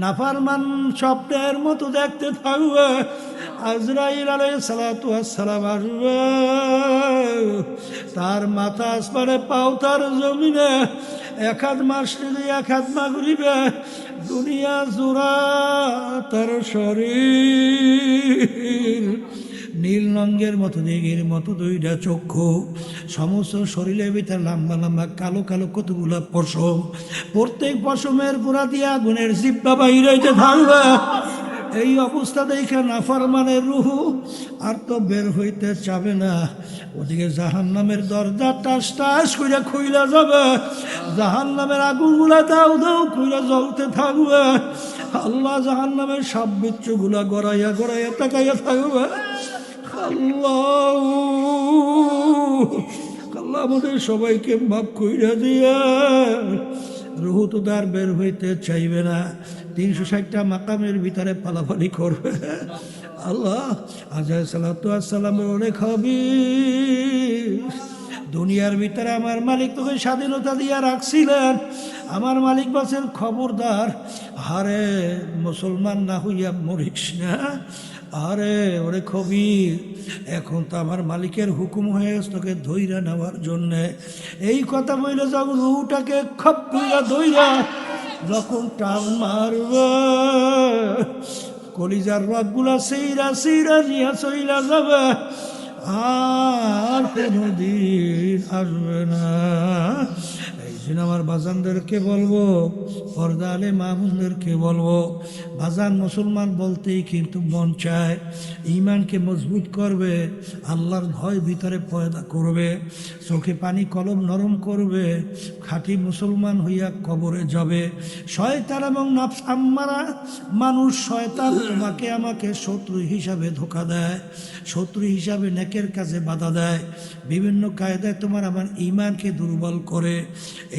নাফরমান স্বপ্নের মতো দেখতে থাকবে। আজরাইল আলাইহিস সালাতু ওয়াস সালাম আসবে, তার মাথা আসমানে, পাও তার জমিনে, এক হাত মাশরিকে এক হাত মাগরিবে, দুনিয়া জোড়া তার শরীর। নীল রঙের মতো, দিঘির মতো দুইটা চক্ষু, সমস্ত শরীরের ভিতরে লম্বা লম্বা কালো কালো কতগুলো পশম, প্রত্যেক পশমের গোড়া দিয়ে আগুনের জিব্বা বাইর হইতে থাকবে। এই অবস্থা দেখে নাফরমানের রুহু আর তো বের হইতে চাবে না। ওদিকে জাহান্নামের দরজা টাস টাস করে খুইলা যাবে, জাহান্নামের আগুনগুলা দাউ দাউ করে জ্বলতে থাকবে। আল্লাহ জাহান্নামের সাপ বিচ্ছুগুলা গড়াইয়া গড়াইয়া তাকাইয়া থাকবে। আল্লাহ আল্লাহ আমাদের সবাইকে মাফ কইরা দিয়া। রুহু তো তার বের হইতে চাইবে না, 360টা মাকামের ভিতরে পালাপালি করবে। আল্লাহ আজায় সালাতু আসসালামের অনেক হবি। দুনিয়ার ভিতরে আমার মালিক তোকে স্বাধীনতা দিয়া রাখছিলেন। আমার মালিক বলছেন, খবরদার, আরে মুসলমান না হইয়া মরিস না। আরে ওরে খবির, এখন তো আমার মালিকের হুকুম হয়ে তোকে ধৈর্য নেওয়ার জন্যে। এই কথা বললে যখন রুটাকে খপ কইরা ধৈর্য যখন টান মারবে, কলিজার রগগুলা সেইরা সেইরা নিয়ে চইলা যাবে, আর কোনদিন আসবে না। এই জন্য আমার বাজানদেরকে বলবো, পর্দা আলে মামুনদেরকে বলবো, বাজান মুসলমান বলতেই কিন্তু মন চায়, ইমানকে মজবুত করবে, আল্লাহর ভয় ভিতরে পয়দা করবে, চোখে পানি কলম নরম করবে, খাঁটি মুসলমান হইয়া কবরে যাবে। শয়তান এবং নফস আম্মারা মানুষ, শয়তান তোমাকে আমাকে শত্রু হিসাবে ধোঁকা দেয়, শত্রু হিসাবে নেকের কাজে বাধা দেয়, বিভিন্ন কায়দায় তোমার আমার ইমানকে দুর্বল করে।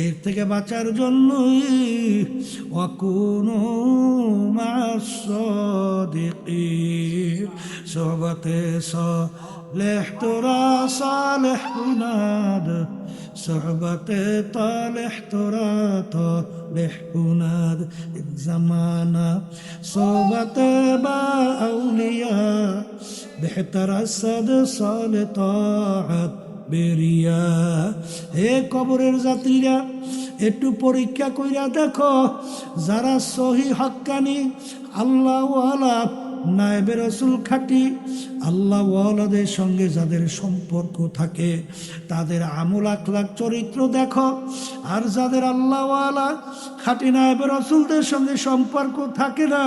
এর থেকে বাঁচার জন্য ওয়াকুনু মা'আস সাদিকিন, সোহবতে সালেহ তোরা সালেহ বুনাদ, সোহবতে তালেহ তোরা তালেহ বুনাদ, এক জামানা সোহবতে বা আউলিয়া বেহতর আসদ সালে তাআত বেরিয়া। হে কবরের যাত্রীরা, একটু পরীক্ষা কইরা দেখো, যারা সহি হক্কানি আল্লাহ ওয়ালা নায়েবে রাসূল খাঁটি আল্লাহ ওয়ালাদের সঙ্গে যাদের সম্পর্ক থাকে, তাদের আমল আখলাক চরিত্র দেখো। আর যাদের আল্লাহ ওয়ালা খাঁটি নায়েবে রাসূলদের সঙ্গে সম্পর্ক থাকে না,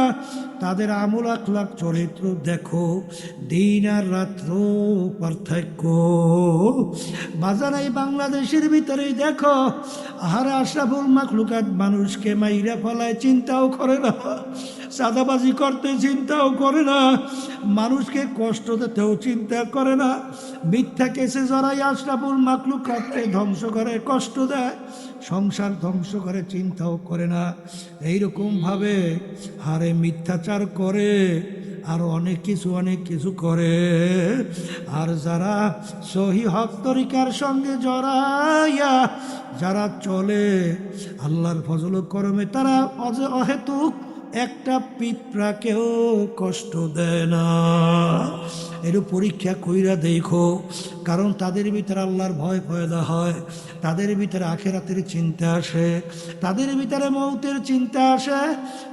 তাদের আমল আখলাক চরিত্র দেখো। দিন আর রাত্র পার্থক্য। বাজার এই বাংলাদেশের ভিতরেই দেখো, আহারে আশরাফুল মাখলুকাত মানুষকে মাইরা ফলায়, চিন্তাও করে না, চাঁদাবাজি করতে চিন্তাও করে না, মানুষকে কষ্ট দিতেও চিন্তা করে না, মিথ্যা কেসে জড়াই আশরাফুল মাখলুকাতকে ধ্বংস করে, কষ্ট দেয়, সংসার ধ্বংস করে, চিন্তাও করে না। এইরকমভাবে হারে মিথ্যাচার করে, আর অনেক কিছু করে। আর যারা সহি হক তরিকার সঙ্গে জড়াইয়া যারা চলে, আল্লাহর ফজল করমে তারা অহেতুক একটা পিঁপড়াকেও কষ্ট দেয় না। এর পরীক্ষা কইরা দেখো, কারণ তাদের ভিতরে আল্লাহর ভয় পয়দা হয়, তাদের ভিতরে আখেরাতের চিন্তা আসে, তাদের ভিতরে মৌতের চিন্তা আসে,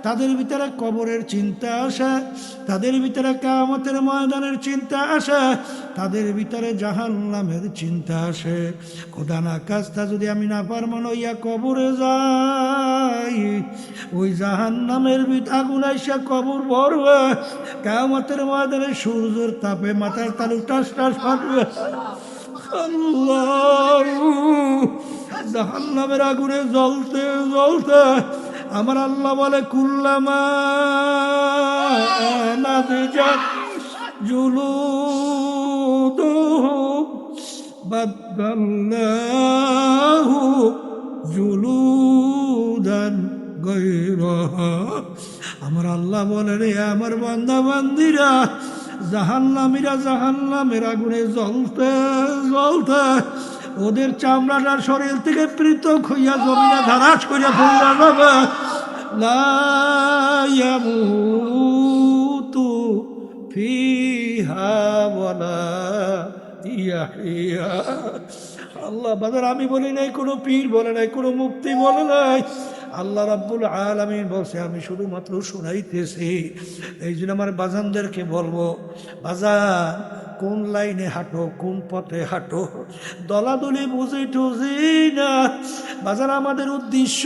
তাদের ভিতরে কবরের চিন্তা আসে, তাদের ভিতরে কিয়ামতের ময়দানের চিন্তা আসে, তাদের ভিতরে জাহান্নামের চিন্তা আসে। খোদা না কাজটা যদি আমি না পারমান হইয়া কবরে যাই, ওই জাহান্নামের আগুন আইসা কবর ভরবে, কিয়ামতের ময়দানে সূর্যের তাপে মাথার তালু টাস টাস ফাটবে। আল্লাহ, জাহান্নামের আগুনে জ্বলতে জ্বলতে আমার আল্লাহ বলে, কুল্লামা নাদিজাত জুলুদুহুম বাদদাল্নাহু জুলুদান গায়রাহা। আমার আল্লাহ বলে, রে আমার বান্দা বান্দিরা, জাহান্নামীরা জাহান্নামের আগুনে জ্বলতে জ্বলতে ওদের চামড়াটার শরীর থেকে পৃথক হইয়া জমিনে ধারাস করিয়া ফেলা যাবে। লা দাহিয়া। আল্লাহ বাজার আমি বলি নাই, কোনো পীর বলে নাই, কোনো মুফতি বলে নাই, আল্লাহ রাব্বুল আলামিন বলছে, আমি শুধুমাত্র শুনাইতেছি। এই জন্য আমার বাজানদেরকে বলবো, বাজান কোন লাইনে হাঁটো, কোন পথে হাঁটো, দলাদলি বুঝি টুঝি না। বাজার আমাদের উদ্দেশ্য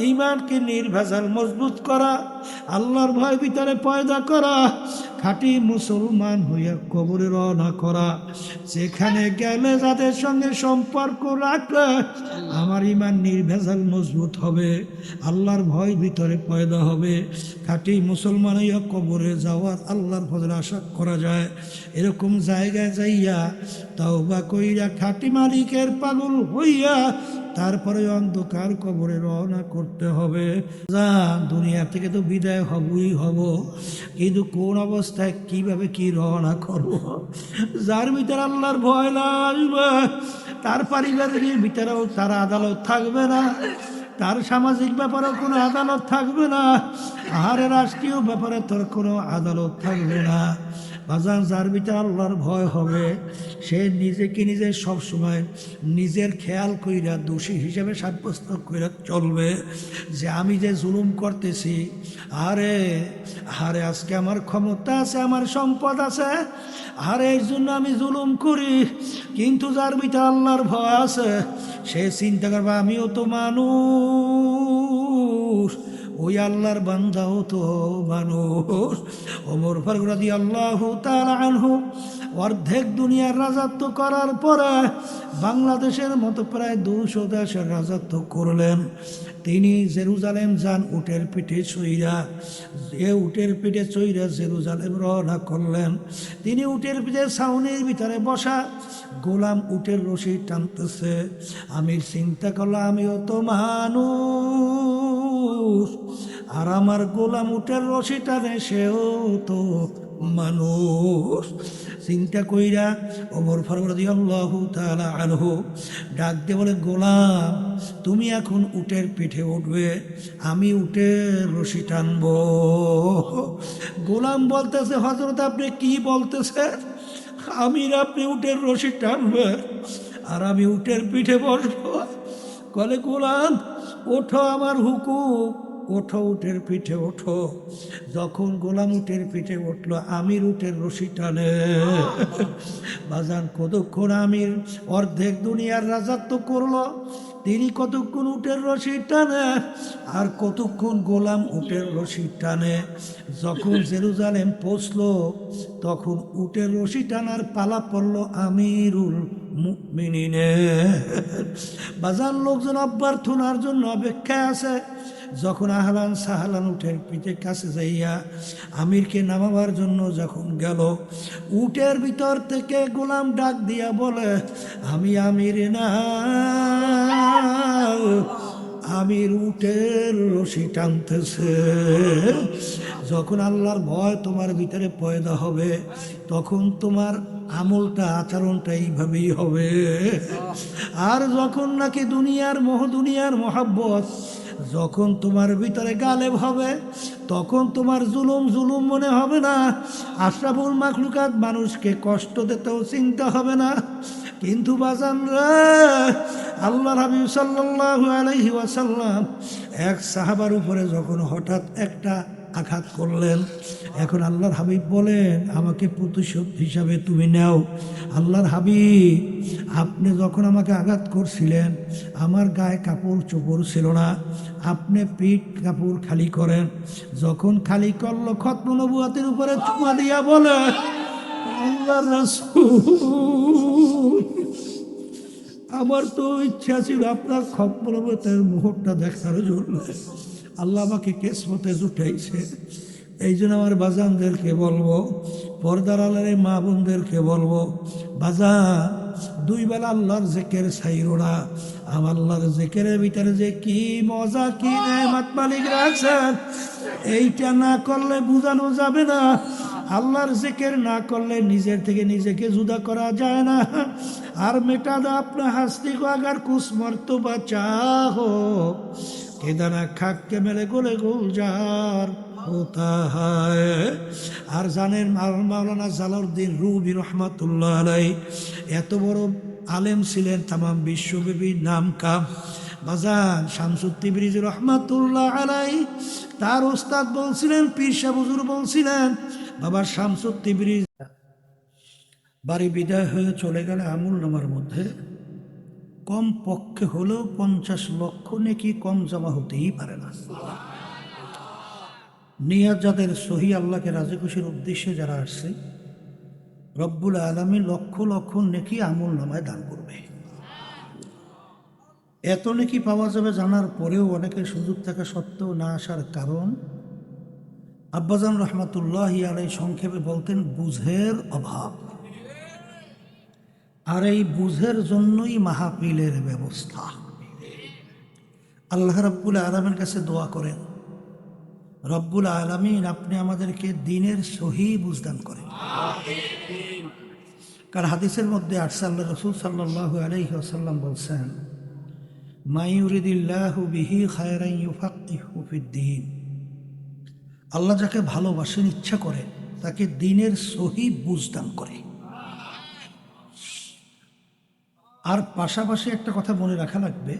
ঈমানকে নির্ভেজাল মজবুত করা, আল্লাহর ভয় ভিতরে পয়দা করা, খাঁটি মুসলমান হইয়া কবরে রওনা করা। যেখানে গেলে যাদের সঙ্গে সম্পর্ক রাখলে আমার ঈমান নির্ভেজাল মজবুত হবে, আল্লাহর ভয় ভিতরে পয়দা হবে, খাঁটি মুসলমান হইয়া কবরে যাওয়ার আল্লাহর ফজল আশা করা যায়। এরকম জায়গায় যাইয়া তাওবা কইরা খাঁটি মালিকের পাগল হইয়া তারপরে অন্ধকার কবরে রওনা করতে হবে। যা দুনিয়া থেকে তো বিদায় হবই হব, কিন্তু কোন অবস্থায় কিভাবে কি রওনা করব। যার ভিতরে আল্লাহর ভয় লাগবে তার পারিবারিক ভিতরেও তার আদালত থাকবে না, তার সামাজিক ব্যাপারেও কোনো আদালত থাকবে না, আর রাষ্ট্রীয় ব্যাপারে তোর কোনো আদালত থাকবে না। বাজার যার ভিতরে আল্লাহর ভয় হবে সে নিজেকে নিজে সবসময় নিজের খেয়াল কইরা দোষী হিসেবে সাব্যস্ত কইরা চলবে, যে আমি যে জুলুম করতেছি, আরে আরে আজকে আমার ক্ষমতা আছে, আমার সম্পদ আছে, আর এই জন্য আমি জুলুম করি। কিন্তু যার ভিতরে আল্লাহর ভয় আছে সে চিন্তা করবে আমিও তো মানুষ, ওই আল্লাহর বান্দাও তো মানুষ। ওমর ফারুক রাদিয়াল্লাহু তাআলা আনহু অর্ধেক দুনিয়ার রাজত্ব করার পরে বাংলাদেশের মতো প্রায় 200 দেশের রাজত্ব করলেন। তিনি জেরুজালেম যান উটের পিঠে চইরা, উটের পিঠে চইরা জেরুজালেম রওনা করলেন। তিনি উটের পিঠে ছাউনির ভিতরে বসা, গোলাম উটের রশি টানতেছে। আমি চিন্তা করলাম আমিও তো মানুষ, আর আমার গোলাম উটের রশি টানে, সেও তো মানুষ। চিন্তা কইরা ওমর ফারুক রাদিয়াল্লাহু তাআলা আনহু ডাক দিয়ে বলে, গোলাম তুমি এখন উটের পিঠে উঠবে, আমি উটের রশি টানবো। গোলাম বলতেছে, হযরত আপনি কি বলতেছেন? আপনি উটের রশি টানবেন আর আমি উটের পিঠে বসবো? বলে, গোলাম ওঠো, আমার হুকুম, ওঠো, উটের পিঠে ওঠো। যখন গোলাম উটের পিঠে উঠলো, আমির উটের রশি টানে। বাজান কতক্ষণ আমির অর্ধেক দুনিয়ার রাজত্ব করলো, তিনি কতক্ষণ উটের রশি টানে, আর কতক্ষণ গোলাম উটের রশি টানে। যখন জেরুজালেম পৌঁছলো তখন উটের রশি টানার পালা পড়লো আমিরুল মুমিনিনের। বাজার লোকজন অভ্যর্থনার জন্য অপেক্ষায় আছে। যখন আহলান সাহলান উটের পিঠে কাছে যাইয়া আমিরকে নামাবার জন্য যখন গেল, উটের ভিতর থেকে গোলাম ডাক দিয়া বলে, আমি আমির না, আমির উটের রশি টানতেছে। যখন আল্লাহর ভয় তোমার ভিতরে পয়দা হবে তখন তোমার আমলটা, আচরণটা এইভাবেই হবে। আর যখন নাকি দুনিয়ার মহব্বত যখন তোমার ভিতরে গালেব হবে তখন তোমার জুলুম মনে হবে না। আশরাফুল মাখলুকাত মানুষকে কষ্ট দিতেও চিন্তা হবে না। কিন্তু বাজান রে, আল্লাহর হাবিব সাল্লাল্লাহু আলাইহি ওয়াসাল্লাম এক সাহাবার উপরে যখন হঠাৎ একটা আঘাত করলেন, এখন আল্লাহর হাবিব বলেন, আমাকে প্রতিশোধ হিসাবে তুমি নাও। আল্লাহর হাবিব, আপনি যখন আমাকে আঘাত করছিলেন আমার গায়ে কাপড় চোপড় ছিল না, আপনি পিঠ কাপড় খালি করেন। যখন খালি করলো, খতম নবুয়তের উপরে চুমা দিয়া বলে, আল্লাহর রাসূল, আমার তো ইচ্ছা ছিল আপনার খতম নবুয়তের মুহূর্তটা দেখার জন্য, আল্লাহ আমাকে কিসমতে জুটাইছে। এই জন্য আমার বাজানদেরকে বলবো, পর্দার আলের মা বোনদেরকে বলবো, বাজান দুই বেলা আল্লাহর জিকির ছাইরো না। আমার আল্লাহর জিকিরের ভিতরে যে কি মজা, কি নেয়ামত মালিক রাখছেন, এইটা না করলে বোঝানো যাবে না। আল্লাহর জিকির না করলে নিজের থেকে নিজেকে জুদা করা যায় না। আর মেটা দা আপনা হাস্তি কো আগার কুছ মর্তবা চাহো, কেদানা খাক কে মেলে গোলে গুলজার, होता है। আর জানেন মাওলানা জালালউদ্দিন রুমি রহমাতুল্লাহ আলাইহি এত বড় আলেম ছিলেন, তামাম বিশ্বব্যাপী নাম কাম। বাজান শামসুত তিবরিজি রহমাতুল্লাহ আলাইহি তার ওস্তাদ বলছিলেন, পীর সাহেব হুজুর বলছিলেন, বাবা শামসুত তিবরিজি বাড়ি বিদায় হয়ে চলে গেলে আমুলনামার মধ্যে কম পক্ষে হলেও 50 লক্ষ নেকি কম জমা হতেই পারে না। নিয়াত যাদের সহি, আল্লাহকে রাজি খুশির উদ্দেশ্যে যারা আসছে, রব্বুল আলামিন লক্ষ লক্ষ নেকি আমুলনামায় দান করবে। এত নেকি পাওয়া যাবে জানার পরেও অনেকের সুযোগ থাকা সত্ত্বেও না আসার কারণ আব্বাজান রহমাতুল্লাহি আলাইহি সংক্ষেপে বলতেন বুঝের অভাব। আর এই বুঝের জন্যই মাহফিলের ব্যবস্থা। আল্লাহ রাব্বুল আলামিনের কাছে দোয়া করেন, রব্বুল আলামিন আপনি আমাদেরকে দ্বীনের সহি বুঝদান করেন। কারণ হাদিসের মধ্যে আসছে, আল্লাহ রাসূল সাল্লাল্লাহু আলাইহি ওয়াসাল্লাম বলছেন, মা ইউরিদিল্লাহু বিহি খায়রান ইউফাক্কিহু ফিদ্দীন। আল্লাহ যাকে ভালোবাসেন, ইচ্ছা করে, তাকে দ্বীনের সহি বুঝদান করে। আর পাশাপাশি একটা কথা মনে রাখা লাগবে,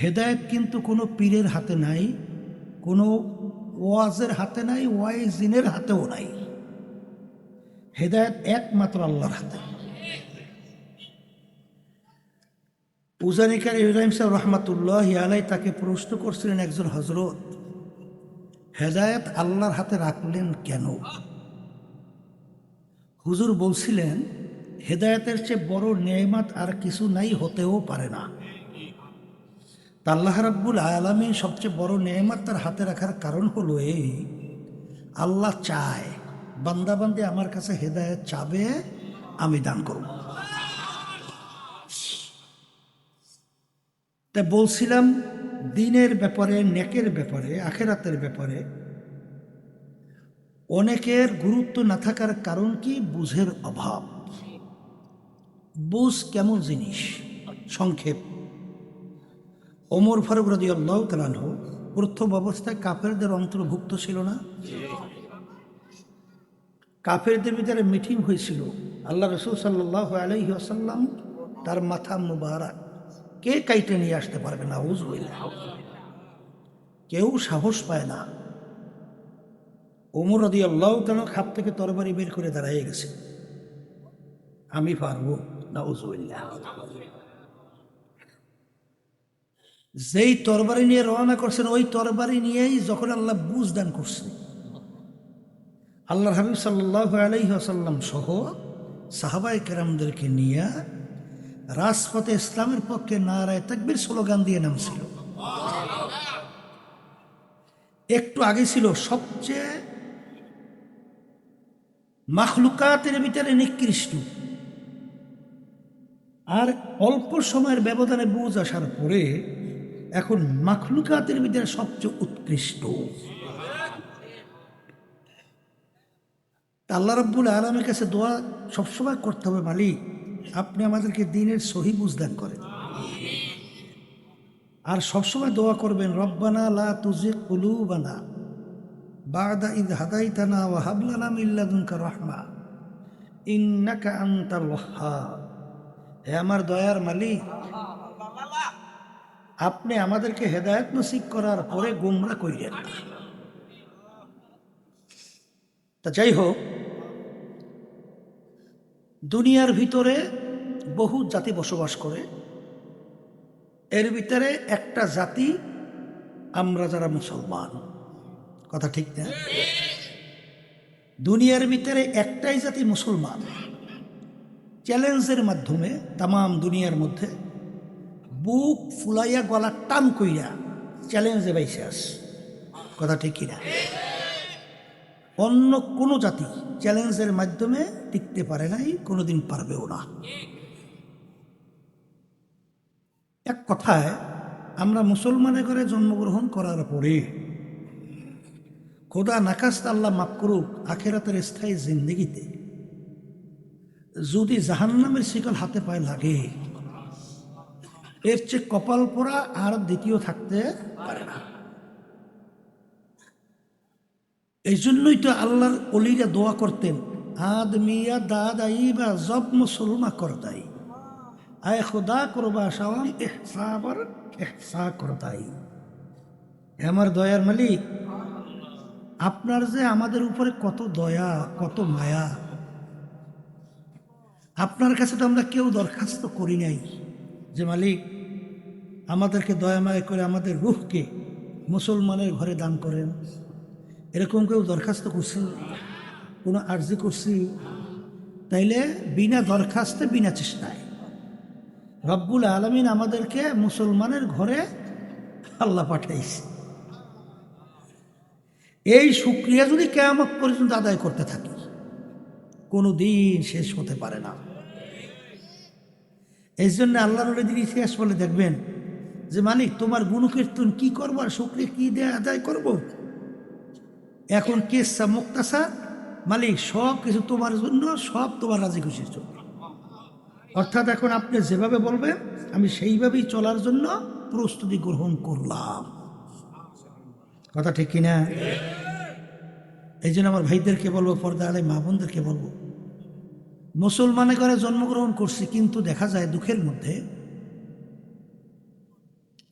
হেদায়েত কিন্তু কোনো পীরের হাতে নাই, কোনো ওয়াজের হাতে নাই, ওয়াইজিনের হাতেও নাই। হেদায়েত একমাত্র আল্লাহর হাতে। উজানিকার ইব্রাহিম সাহেব রহমাতুল্লাহি আলাইহি তাকে প্রশ্ন করছিলেন একজন হযরত, হেদায়েত আল্লাহর হাতে রাখলেন কেন? হুজুর বলছিলেন, হেদায়েতের চেয়ে বড় নেয়ামত আর কিছু নাই, হতেও পারে না। আল্লাহ রাব্বুল আলামিন সবচেয়ে বড় নেয়ামত তার হাতে রাখার কারণ হলো এই, আল্লাহ চায় বান্দাবান্দি আমার কাছে হেদায়েত চাবে, আমি দান করব। তাই বলছিলাম, দ্বীনের ব্যাপারে, নেকের ব্যাপারে, আখিরাতের ব্যাপারে অনেকের গুরুত্ব না থাকার কারণ কি? বুঝের অভাব। বুঝ কেমন জিনিস? সংক্ষেপ, ওমর ফারুক রাদিয়াল্লাহু তাআলা আনহু প্রথম অবস্থায় কাফেরদের অন্তর্ভুক্ত ছিল না? কাফেরদের ভিতরে মিটিং হয়েছিল, আল্লাহ রাসূল সাল্লাল্লাহু আলাইহি ওয়াসাল্লাম তার মাথা মুবারক কে কাইটে নিয়ে আসতে পারবে না? আউযুবিল্লাহ। কেউ সাহস পায় না। ওমর রাদিয়াল্লাহু তাআলা খাপ থেকে তরবারি বের করে দাঁড়িয়ে গেছে, আমি পারবো। নাউযুবিল্লাহ। যেই তরবারি নিয়ে রওনা করছেন, ওই তরবারি নিয়েই যখন আল্লাহ বুঝ দান করছে, আল্লাহর হাবিব সাল্লাল্লাহু আলাইহি ওয়াসাল্লাম সহ সাহাবায়ে কেরামদেরকে নিয়ে রাজপথে ইসলামের পক্ষে নারায়ে তাকবীর স্লোগান দিয়ে নামছিল। একটু আগে ছিল সবচেয়ে মাখলুকাতের ভিতরে নিকৃষ্ট, আর অল্প সময়ের ব্যবধানে বুঝ আসার পরে এখন মাখলুকাতের ভিতরে সবচেয়ে উৎকৃষ্ট। আল্লাহ রাব্বুল আলামিনের কাছে দোয়া সবসময় করতে হবে, মালিক আপনি আমাদেরকে দ্বীনের সহি বুঝদান করেন। আর সবসময় দোয়া করবেন, রব্বানা লা তুজিগ কুলুবানা বা'দা ইয হাদাইতানা ওয়া হাব লানা মিন লাদুনকা রাহমা ইন্নাকা আনতাল ওয়াহ্হাব। হে আমার দয়ার মালিক, আপনি আমাদেরকে হেদায়েত নসিব করার পরে গোমরা করিয়েন না। তা যাই হোক, দুনিয়ার ভিতরে বহু জাতি বসবাস করে, এর ভিতরে একটা জাতি আমরা যারা মুসলমান। কথা ঠিক না? দুনিয়ার ভিতরে একটাই জাতি মুসলমান। চ্যালেঞ্জের মাধ্যমে তামাম দুনিয়ার মধ্যে বুক ফুলাইয়া গলা টান কইরা চ্যালেঞ্জে বাইসে আস। কথা ঠিক কিনা? অন্য কোনো জাতি চ্যালেঞ্জের মাধ্যমে টিকতে পারে নাই, কোনোদিন পারবেও না। এক কথায়, আমরা মুসলমানের ঘরে জন্মগ্রহণ করার পরে খোদা নাকাস্ত আল্লাহ মাফ করুক, আখেরাতের স্থায়ী জিন্দেগিতে যদি জাহান্নামের শিকল হাতে পায়ে লাগে, এর চেয়ে কপাল পোড়া আর দ্বিতীয় থাকতে পারে না। এই জন্যই তো আল্লাহর অলিরা দোয়া করতেন, আদমিয়া দাদাই বা জব মুসলমা করতাই, আয় খুদা করবা সাওয়াম ইহসাবার ইহসা করতাই। আমার দয়ার মালিক, আপনার যে আমাদের উপরে কত দয়া, কত মায়া। আপনার কাছে তো আমরা কেউ দরখাস্ত করি নাই যে মালিক আমাদেরকে দয়া মায়া করে আমাদের রূহকে মুসলমানের ঘরে দান করেন। এরকম কেউ দরখাস্ত করছি, কোনো আর্জি করছি? তাইলে বিনা দরখাস্তে, বিনা চেষ্টায় রব্বুল আলামিন আমাদেরকে মুসলমানের ঘরে আল্লাহ পাঠাইছে। এই শুকরিয়া যদি কিয়ামত পর্যন্ত আদায় করতে থাকি, কোনো দিন শেষ হতে পারে না। এই জন্য আল্লাহ নবীর ইতিহাস বলে দেখবেন যে মালিক তোমার গুণকীর্তন কি করবো আর শুকরিয়া কি দিয়ে আদায় করব। এখন কেসা মুক্তাসা, মালিক সব কিছু তোমার জন্য, সব তোমার রাজি খুশির জন্য। অর্থাৎ এখন আপনি যেভাবে বলবেন আমি সেইভাবেই চলার জন্য প্রস্তুতি গ্রহণ করলাম। কথা ঠিক কিনা? এই জন্য আমার ভাইদেরকে বলবো, পর্দা আলে মা বোনদেরকে বলবো, মুসলমানের ঘরে জন্মগ্রহণ করছি, কিন্তু দেখা যায় দুঃখের মধ্যে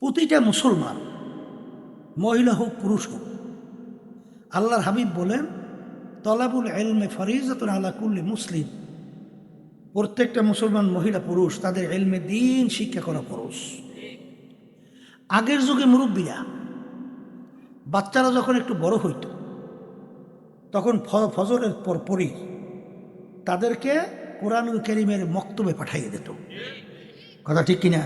প্রতিটা মুসলমান, মহিলা হোক পুরুষ হোক, আল্লাহর হাবিব বলেন তলাবুল ইলমে ফরিজাতুন আলা কুল্লি মুসলিম, প্রত্যেকটা মুসলমান মহিলা পুরুষ তাদের ইলমে দ্বীন শিক্ষা করা ফরজ। আগের যুগে মুরব্বীরা বাচ্চারা যখন একটু বড় হইত তখন ফজরের পরপরই তাদেরকে কোরআনুল কারীমের মক্তবে পাঠাইয়ে দিত। কথা ঠিক কিনা?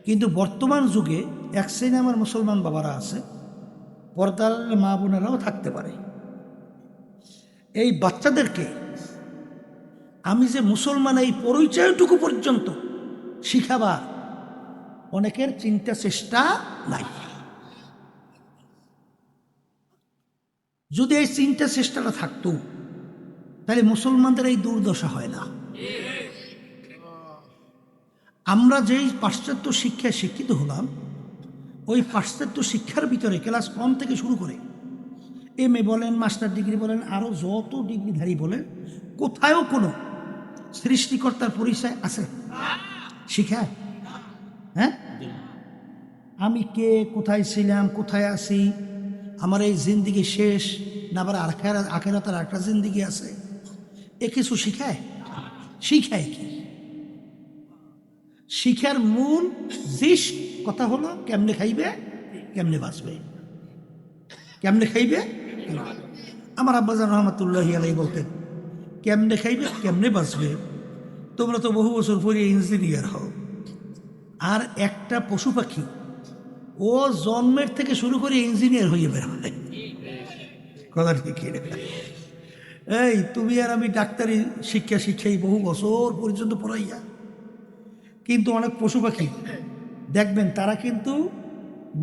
কিন্তু বর্তমান যুগে এক শ্রেণী আমার মুসলমান বাবারা আছে, পর্দার মা বোনেরাও থাকতে পারে, এই বাচ্চাদেরকে আমি যে মুসলমান এই পরিচয়টুকু পর্যন্ত শিখাবার অনেকের চিন্তা চেষ্টা নাই। যদি এই চিন্তা চেষ্টাটা থাকতো তাহলে মুসলমানদের এই দুর্দশা হয় না। আমরা যেই পাশ্চাত্য শিক্ষায় শিক্ষিত হলাম, ওই পাশ্চাত্য শিক্ষার ভিতরে ক্লাস 1 থেকে শুরু করে MA বলেন, মাস্টার ডিগ্রি বলেন, আরও যত ডিগ্রিধারী বলেন, কোথায়ও কোনো সৃষ্টিকর্তার পরিচয় আছে? শিখায়? হ্যাঁ, আমি কে, কোথায় ছিলাম, কোথায় আছি, আমার এই জিন্দিগি শেষ না আবার আখেরাতের একটা জিন্দিগি আছে, এ কিছু শিখায়? শিখায় কি? শিখার মূল জিস কথা হলো কেমনে খাইবে, কেমনে বাঁচবে, কেমনে খাইবে। আমার আব্বাজান রহমতুল্লাহি আলাইহি বলতেন কেমনে খাইবে, কেমনে বাঁচবে। তোমরা তো বহু বছর পরে ইঞ্জিনিয়ার হও, আর একটা পশু পাখি ও জন্মের থেকে শুরু করে ইঞ্জিনিয়ার হয়ে বের হয়। কথা ঠিক? এই তুমি আর আমি ডাক্তারি শিক্ষা শিক্ষাই বহু বছর পর্যন্ত পড়াইয়া, কিন্তু অনেক পশু পাখি দেখবেন তারা কিন্তু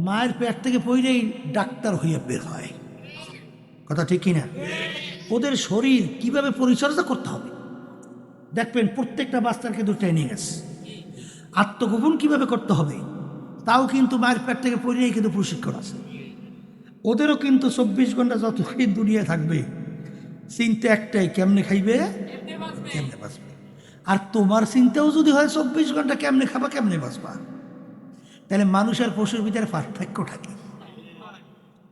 মায়ের পেট থেকে পড়েই ডাক্তার হইয়া বের হয়। কথা ঠিক কিনা? ওদের শরীর কিভাবে পরিচর্যা করতে হবে দেখবেন, প্রত্যেকটা বাচ্চার কিন্তু ট্রেনিং আছে। আত্মগোপন কিভাবে করতে হবে তাও কিন্তু মায়ের পেট থেকে পড়েই কিন্তু প্রশিক্ষণ আছে। ওদেরও কিন্তু 24 ঘন্টা যতক্ষণ দুনিয়া থাকবে চিন্তা একটাই, কেমনে খাইবে, কেমনে বাঁচবে। আর তোমার চিন্তাও যদি হয় 24 ঘন্টা কেমনে খাবা, কেমনে বাঁচবা, তাহলে মানুষের পশুর ভিতরে পার্থক্য থাকে।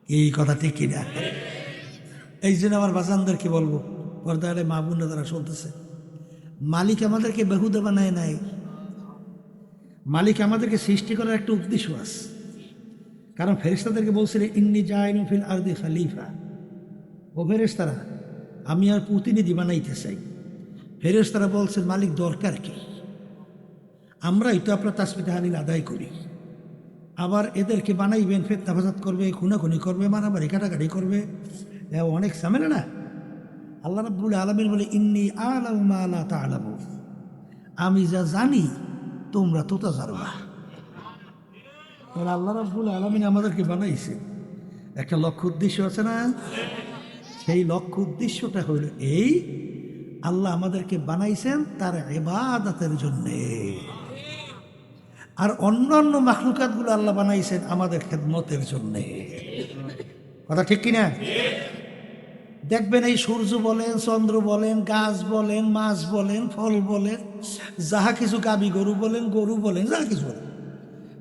এই কথা ঠিক কিনা? এই জন্য আমার বাজানদেরকে বলবো, পর্দারে মা বোনরা যারা শুনতেছে, মালিক আমাদেরকে বেহুদা বানায় নাই। মালিক আমাদেরকে সৃষ্টি করার একটা উদ্দেশ্য আছে। কারণ ফেরেশতাদেরকে বলছিল ইন্নী জাইলুন ফিল আরদি খলিফা, ও ফেরেশতারা আমি আর প্রতিনিধি বানাইতে চাই। ফেরেশতারা বলছেন মালিক দরকার কি, আমরাই তো আপনার তাসবিহ তাহলিল আদায় করি, আবার এদেরকে বানাইবেন, ফিতনা ফাসাদ করবে, খুনাখুনি করবে, মারামারি কাটাকাটি করবে, অনেক ঝামেলা না। আল্লাহ রাব্বুল আলামিন বলে ইন্নী আ'লামু মা লা তা'লামুন, আমি যা জানি তোমরা তো তা জানো না। তাহলে আল্লাহ রাব্বুল আলামিন আমাদেরকে বানাইছে, একটা লক্ষ্য উদ্দেশ্য আছে না? সেই লক্ষ্য উদ্দেশ্যটা হলো এই, আল্লাহ আমাদেরকে বানাইছেন তার ইবাদতের জন্যে, আর অন্যান্য মাখলুকাতগুলো আল্লাহ বানাইছেন আমাদের খেদমতের জন্যে। কথা ঠিক কিনা? দেখবেন এই সূর্য বলেন, চন্দ্র বলেন, গাছ বলেন, মাছ বলেন, ফল বলেন, যাহা কিছু, গাবি গরু বলেন, গরু বলেন, যাহা কিছু বলেন,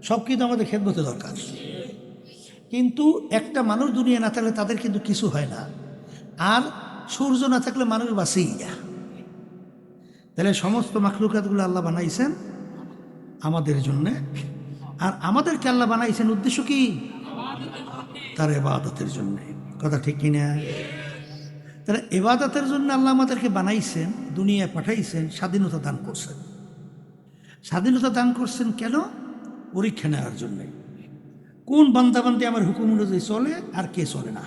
সব কিন্তু আমাদের খেদমতে দরকার। কিন্তু একটা মানুষ দুনিয়া না থাকলে তাদের কিন্তু কিছু হয় না, আর সূর্য না থাকলে মানুষ বাঁচেই না। তাহলে সমস্ত মাখলুকাতগুলো আল্লাহ বানাইছেন আমাদের জন্যে, আর আমাদেরকে আল্লাহ বানাইছেন উদ্দেশ্য কি? তার ইবাদতের জন্যে। কথা ঠিক কিনা? তাহলে ইবাদতের জন্য আল্লাহ আমাদেরকে বানাইছেন, দুনিয়ায় পাঠাইছেন, স্বাধীনতা দান করছেন। স্বাধীনতা দান করছেন কেন? পরীক্ষা নেওয়ার জন্যে। কোন বান্দাবান্দি আমার হুকুম অনুযায়ী চলে আর কে চলে না।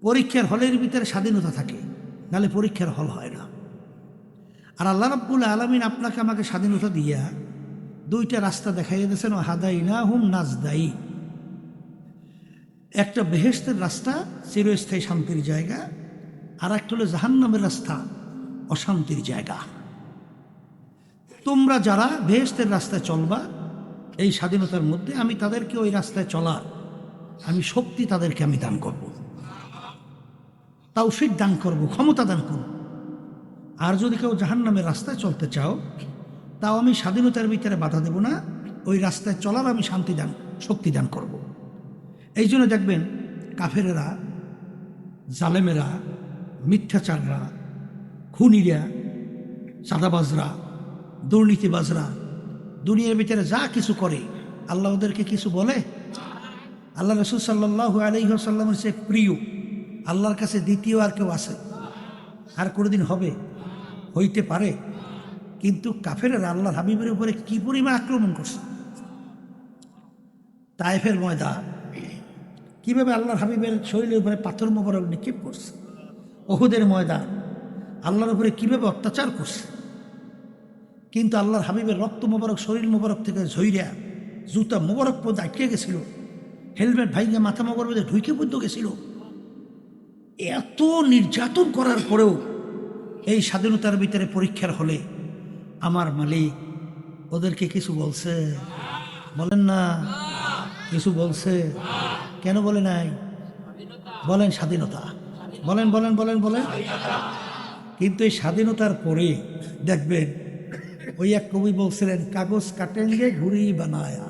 পরীক্ষার হলের ভিতরে স্বাধীনতা থাকে, নাহলে পরীক্ষার হল হয় না। আর আল্লাহ রাব্বুল আলামিন আপনাকে আমাকে স্বাধীনতা দিয়া দুইটা রাস্তা দেখাইয়া দিয়েছেন, ও হাদাইনাহুম নাজদাই। একটা বেহেশতের রাস্তা, চিরস্থায়ী শান্তির জায়গা, আর একটা হলো জাহান্নামের রাস্তা, অশান্তির জায়গা। তোমরা যারা বেহেশতের রাস্তায় চলবা, এই স্বাধীনতার মধ্যে আমি তাদেরকে ওই রাস্তায় চলার আমি শক্তি তাদেরকে আমি দান করব, তৌফিক দান করব, ক্ষমতা দান করব। আর যদি কেউ জাহান্নামের রাস্তায় চলতে চাও, তাও আমি স্বাধীনতার ভিতরে বাধা দেব না, ওই রাস্তায় চলার আমি শান্তি দান, শক্তি দান করব। এই জন্য দেখবেন কাফেরেরা, জালেমেরা, মিথ্যাচাররা, খুনিরা, চাঁদাবাজরা, দুর্নীতিবাজরা দুনিয়ার ভিতরে যা কিছু করে, আল্লাহ ওদেরকে কিছু বলে? আল্লাহ রাসূল সাল্লাল্লাহু আলাইহি ওয়াসাল্লামের সে প্রিয়, আল্লাহর কাছে দ্বিতীয় আর কেউ আছে? আর কোনোদিন হবে? হইতে পারে? কিন্তু কাফেরেরা আল্লাহর হাবিবের উপরে কি পরিমাণ আক্রমণ করছে। তায়েফের ময়দান, কিভাবে আল্লাহর হাবিবের শরীরের উপরে পাথর মোবারক নিক্ষেপ করছে। উহুদের ময়দান, আল্লাহর উপরে কিভাবে অত্যাচার করছে। কিন্তু আল্লাহর হাবিবের রক্ত মোবারক শরীর মোবারক থেকে ঝইরা জুতা মোবারক পর্যন্ত আটকে গেছিল, হেলমেট ভাইঙ্গা মাথা মোবারক মধ্যে ঢুকে পর্যন্ত গেছিল। এত নির্যাতন করার পরেও এই স্বাধীনতার ভিতরে পরীক্ষার হলে আমার মালিক ওদেরকে কিছু বলছে? বলেন না, কিছু বলছে? কেন বলে নাই? বলেন স্বাধীনতা, বলেন বলেন বলেন বলেন। কিন্তু এই স্বাধীনতার পরে দেখবেন ওই এক কবি বলছিলেন, কাগজ কাটেঙ্গে ঘুড়ি বানায়া,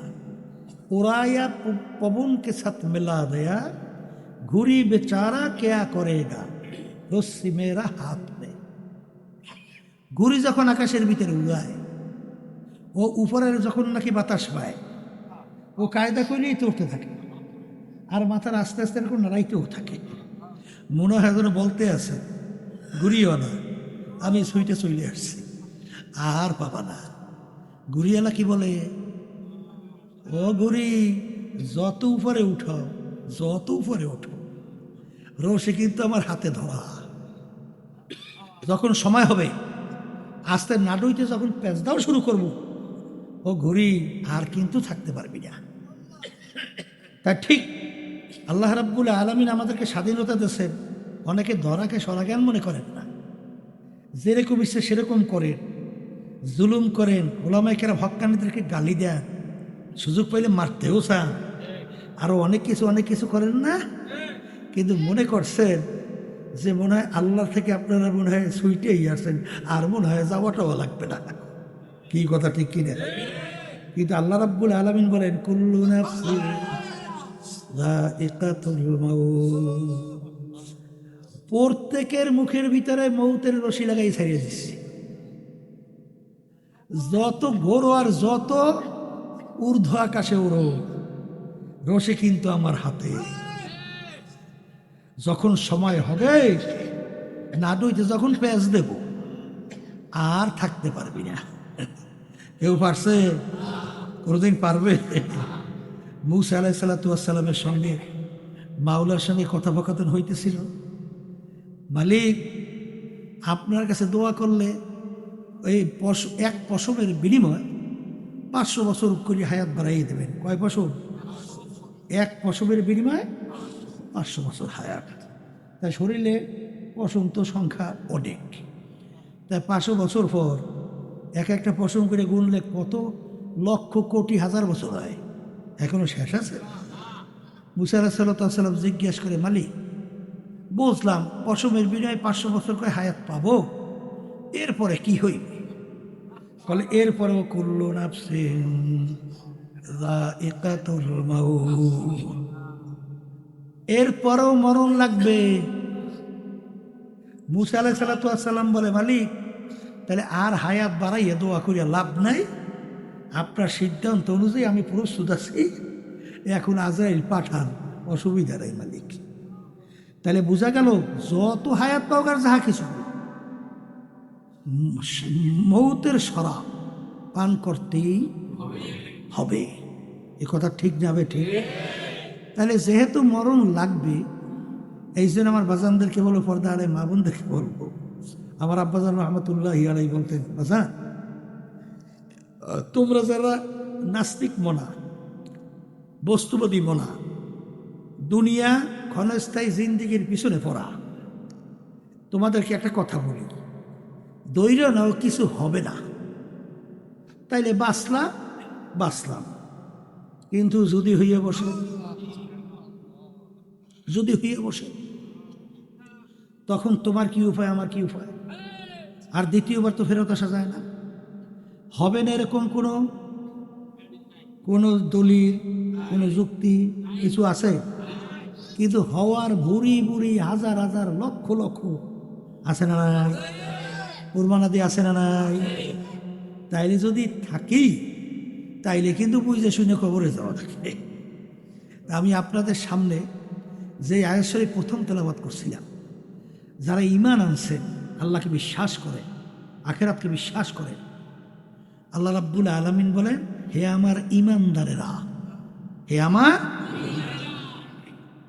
উড়ায়া পবনকে সাথ মিলা দেয়া, ঘুড়ি বেচারা কেয়া করেগা, রস্সি মেরা হাত মে। ঘুড়ি যখন আকাশের ভিতরে উড়ায়, ও উপরের যখন নাকি বাতাস পায়, ও কায়দা করলেই তো উঠতে থাকে, আর মাথার আস্তে আস্তে এরকম নাড়াইতেও থাকে। মনে হয় যেন বলতে আছে, ঘুড়িওয়ালা আমি সুইটে চলে আসছি, আর পাবা না। ঘুড়িওয়ালা কি বলে? ও ঘুড়ি, যত উপরে উঠো, যত উপরে ওঠো, রশি কিন্তু আমার হাতে ধরা। যখন সময় হবে আস্তে নাড়ুইতে যখন প্যাঁচ দাও শুরু করবো, ও ঘুড়ি আর কিন্তু থাকতে পারবি না। তাই ঠিক আল্লাহ রাব্বুল আলামিন আমাদেরকে স্বাধীনতা দিয়েছেন। অনেকে ধরাকে সরাজ্ঞান মনে করেন না, যেরকম ইচ্ছে সেরকম করেন, জুলুম করেন, ওলামায়ে কেরাম হক্কানীদেরকে গালি দেন, সুযোগ পাইলে মারতেও চান, আরও অনেক কিছু করেন না। কিন্তু মনে করছেন যে মনে হয় আল্লাহ থেকে আপনারা মনে হয় সুইটেই আসেন, আর মনে হয় যাওয়াটাও লাগবে না। কি কথা ঠিক কিনা? কিন্তু আল্লাহ রাব্বুল আলামিন বলেন, কুল্লু নাফসিন যায়িকাতুল মাউত, প্রত্যেকের মুখের ভিতরে মৌতের রশি লাগাই ছাড়িয়ে দিচ্ছি। যত ঘোরো আর যত ঊর্ধ্ব আকাশে উড়ো, রশি কিন্তু আমার হাতে। যখন সময় হবে নাডুইতে যখন প্যাঁচ দেব, আর থাকতে পারবি না। কেউ পারছে? কোনোদিন পারবে? মূসা আলাইহিস সালামের সঙ্গে মাওলার সঙ্গে কথোপকথন হইতেছিল, মালিক আপনার কাছে দোয়া করলে এই এক পশমের বিনিময় 500 বছর করে হায়াত বাড়াইয়ে দেবেন। কয় পশম? এক পশমের বিনিময়ে 500 বছর হায়াত। তাই শরীরে পশম তো সংখ্যা অনেক, তাই 500 বছর পর এক একটা পশম করে গুনলে কত লক্ষ কোটি হাজার বছর হয়। এখনো শেষ আছে? মুসা আলাইহিস সালাম জিজ্ঞাসা করে, মালিক বুঝলাম পশমের বিনয় 500 বছর করে হায়াত পাবো, এরপরে কি হইবে? বলে এরপরেও কুল্লু নাফসিন যায়িকাতুল মাউত, এরপরেও মরণ লাগবে। মুসা আলাইহিস সালাম বলে, মালিক তাহলে আর হায়াত বাড়াইয়া দোয়া করিয়া লাভ নাই, আপনার সিদ্ধান্ত অনুযায়ী আমি প্রস্তুত আছি, এখন আজরাইল পাঠান, অসুবিধা নাই মালিক। তাহলে বোঝা গেল যত হায়াত পাওয়ার আর যাহা কিছু মৌতের শরাব পান করতেই হবে, এ কথা ঠিক যাবে? ঠিক। তাহলে যেহেতু মরণ লাগবে, এই জন্য আমার বাজানদেরকে বলো, পর্দা আলে মা বোনদেরকে বলবো, আমার আব্বাজান রহমতুল্লাহ আলাই বলতেন, বাজান তোমরা যারা নাস্তিক মনা, বস্তুবাদী মনা, দুনিয়া ক্ষণস্থায়ী জিন্দিগির পিছনে পড়া, তোমাদেরকে একটা কথা বলি, দৈর্য নাও কিছু হবে না, তাইলে বাঁচলাম, কিন্তু যদি হইয়া বসে তখন তোমার কি উপায়, আমার কি উপায়? আর দ্বিতীয়বার তো ফেরত আসা যায় না। হবে না এরকম কোনো দলিল, কোনো যুক্তি কিছু আছে? কিন্তু হওয়ার ভুরি হাজার হাজার লক্ষ লক্ষ আছে না নাই? কুরবানাদি আছে না নাই? তাইলে যদি থাকি, তাইলে কিন্তু বুঝে শুনে কবরে যাওয়া থাকে। আমি আপনাদের সামনে যে আয়াত শরীফ প্রথম তেলাওয়াত করছিলাম, যারা ঈমান আনছেন, আল্লাহকে বিশ্বাস করে, আখিরাতকে বিশ্বাস করে, আল্লাহ রাব্বুল আলামিন বলেন, হে আমার ঈমানদারেরা, হে আমার।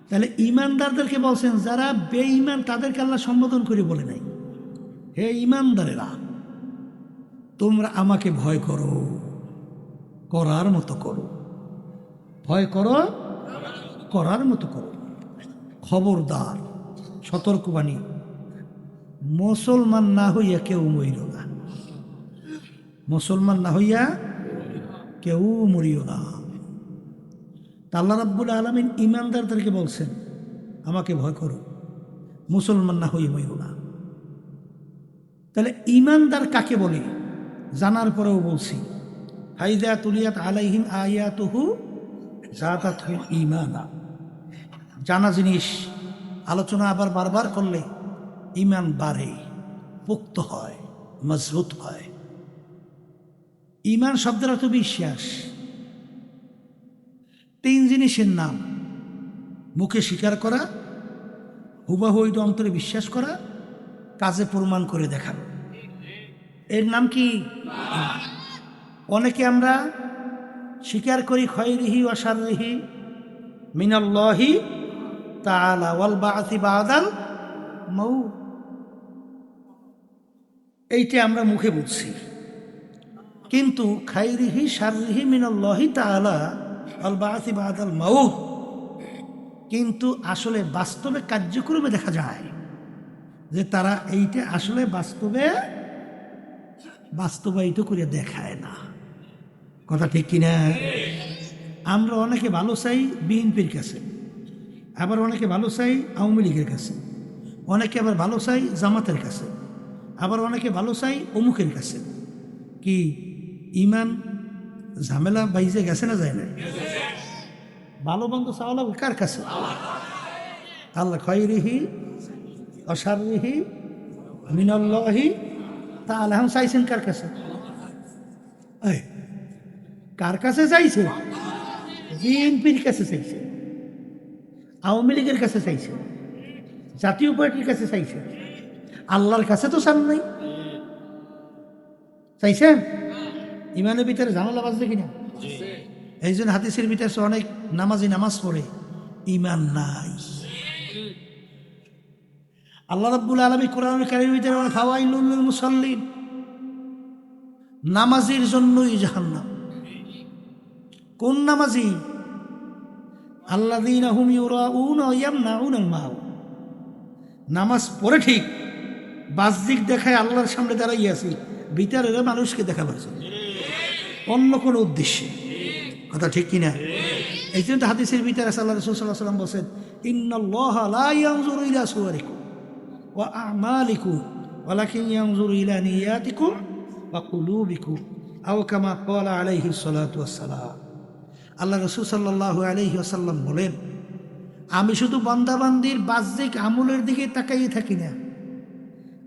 তাহলে ঈমানদারদেরকে বলছেন, যারা বেঈমান তাদেরকে আল্লাহ সম্বোধন করে বলে নাই, হে ঈমানদারেরা তোমরা আমাকে ভয় করো, করার মতো করো, ভয় করো, করার মতো করো। খবরদার, সতর্কবাণী, মুসলমান না হইয়া কেউ মরিও না, মুসলমান না হইয়া কেউ মরিও না। আল্লাহ রাব্বুল আলামিন ঈমানদারদেরকে বলছেন, আমাকে ভয় করো, মুসলমান না হইয়া মরিও না। তাহলে ঈমানদার কাকে বলে জানার পরেও বলছি, হাইযা তুলিয়াত আলাইহিম আয়াতুহু যাদাতহুম ঈমানা। জানা জিনিস আলোচনা আবার বারবার করলে ঈমান বাড়ে, পোক্ত হয়, মজবুত হয়। ঈমান শব্দের অর্থ বিশ্বাস। 3 জিনিসের নাম: মুখে স্বীকার করা, হুবাহু ওইটা অন্তরে বিশ্বাস করা, কাজে প্রমাণ করে দেখানো। এর নাম কি? অনেকে আমরা স্বীকার করি খায়রিহি ওয়া শাররিহি মিনাল্লাহি তাআলা ওয়াল বা'সি বা'দাল মাউত, এইটা আমরা মুখে বলছি, কিন্তু খায়রিহি শাররিহি মিনাল্লাহি তাআলা ওয়াল বা'সি বা'দাল মাউত, কিন্তু আসলে বাস্তবে কার্যক্রমে দেখা যায় যে তারা এইটা আসলে বাস্তবায়িত করে দেখায় না। কথা ঠিক কিনা? আমরা অনেকে ভালো চাই বিএনপির কাছে, আবার অনেকে ভালো চাই আওয়ামী লীগের কাছে, অনেকে আবার ভালো চাই জামাতের কাছে, আবার অনেকে ভালো চাই অমুকের কাছে। কি ঈমান ঝামেলা বাইজে গেছে না যায় না? ভালো বন্ধু চাওয়ালা কার কাছে? আল্লাহ খায়রিহি ওয়া শাররিহি মিনাল্লাহি তাআলা। এখন চাইছেন কার কাছে? কার কাছে চাইছে? বিএনপির কাছে চাইছে, আওয়ামী লীগের কাছে চাইছে, জাতীয় পার্টির কাছে চাইছে, আল্লাহর কাছে তো চান নাই। চাইছেন? ইমানের ভিতরে ঝামেলা বাজছে কিনা? এই জন্য হাদিসের ভিতরে অনেক নামাজি নামাজ পড়ে ঈমান নাই। আল্লাহ রাব্বুল আলামিন কোরআনুল কারীমের ভিতরে বলেন, ফাওয়াইলুল লিল মুসাল্লিন, নামাজির জন্যই জাহান্নাম। কোন নামাজি? আল্লাযীনা হুম ইউরাউনা ওয়া ইয়ামনাউনাল মাউত, নামাজ পড়ে ঠিক, বাহ্যিক দেখায় আল্লাহর সামনে দাঁড়াইয়া আছি, ভিতরের মানুষকে দেখাবার জন্য, অন্য কোনো উদ্দেশ্যে। কথা ঠিক কিনা? এই জন্য হাদিসের ভিতরে আল্লাহ রাসূল সাল্লাল্লাহু আলাইহি ওয়াসাল্লাম বলেন, ইন্নাল্লাহা লা ইয়ানজুরু ইলা সুওয়ারিকুম ওয়া আমালিকুম ওয়ালাকিন ইয়ানজুরু ইলা নিয়াতিকুম ওয়া কুলুবিকুম আও কামা ক্বালা আলাইহিস সালাতু ওয়াস সালাম। আল্লাহ রাসূল সাল্লাল্লাহু আলাইহি ওয়াসাল্লাম বলেন, আমি শুধু বান্দাবান্দির বাহ্যিক আমলের দিকে তাকাইয়ে থাকি না,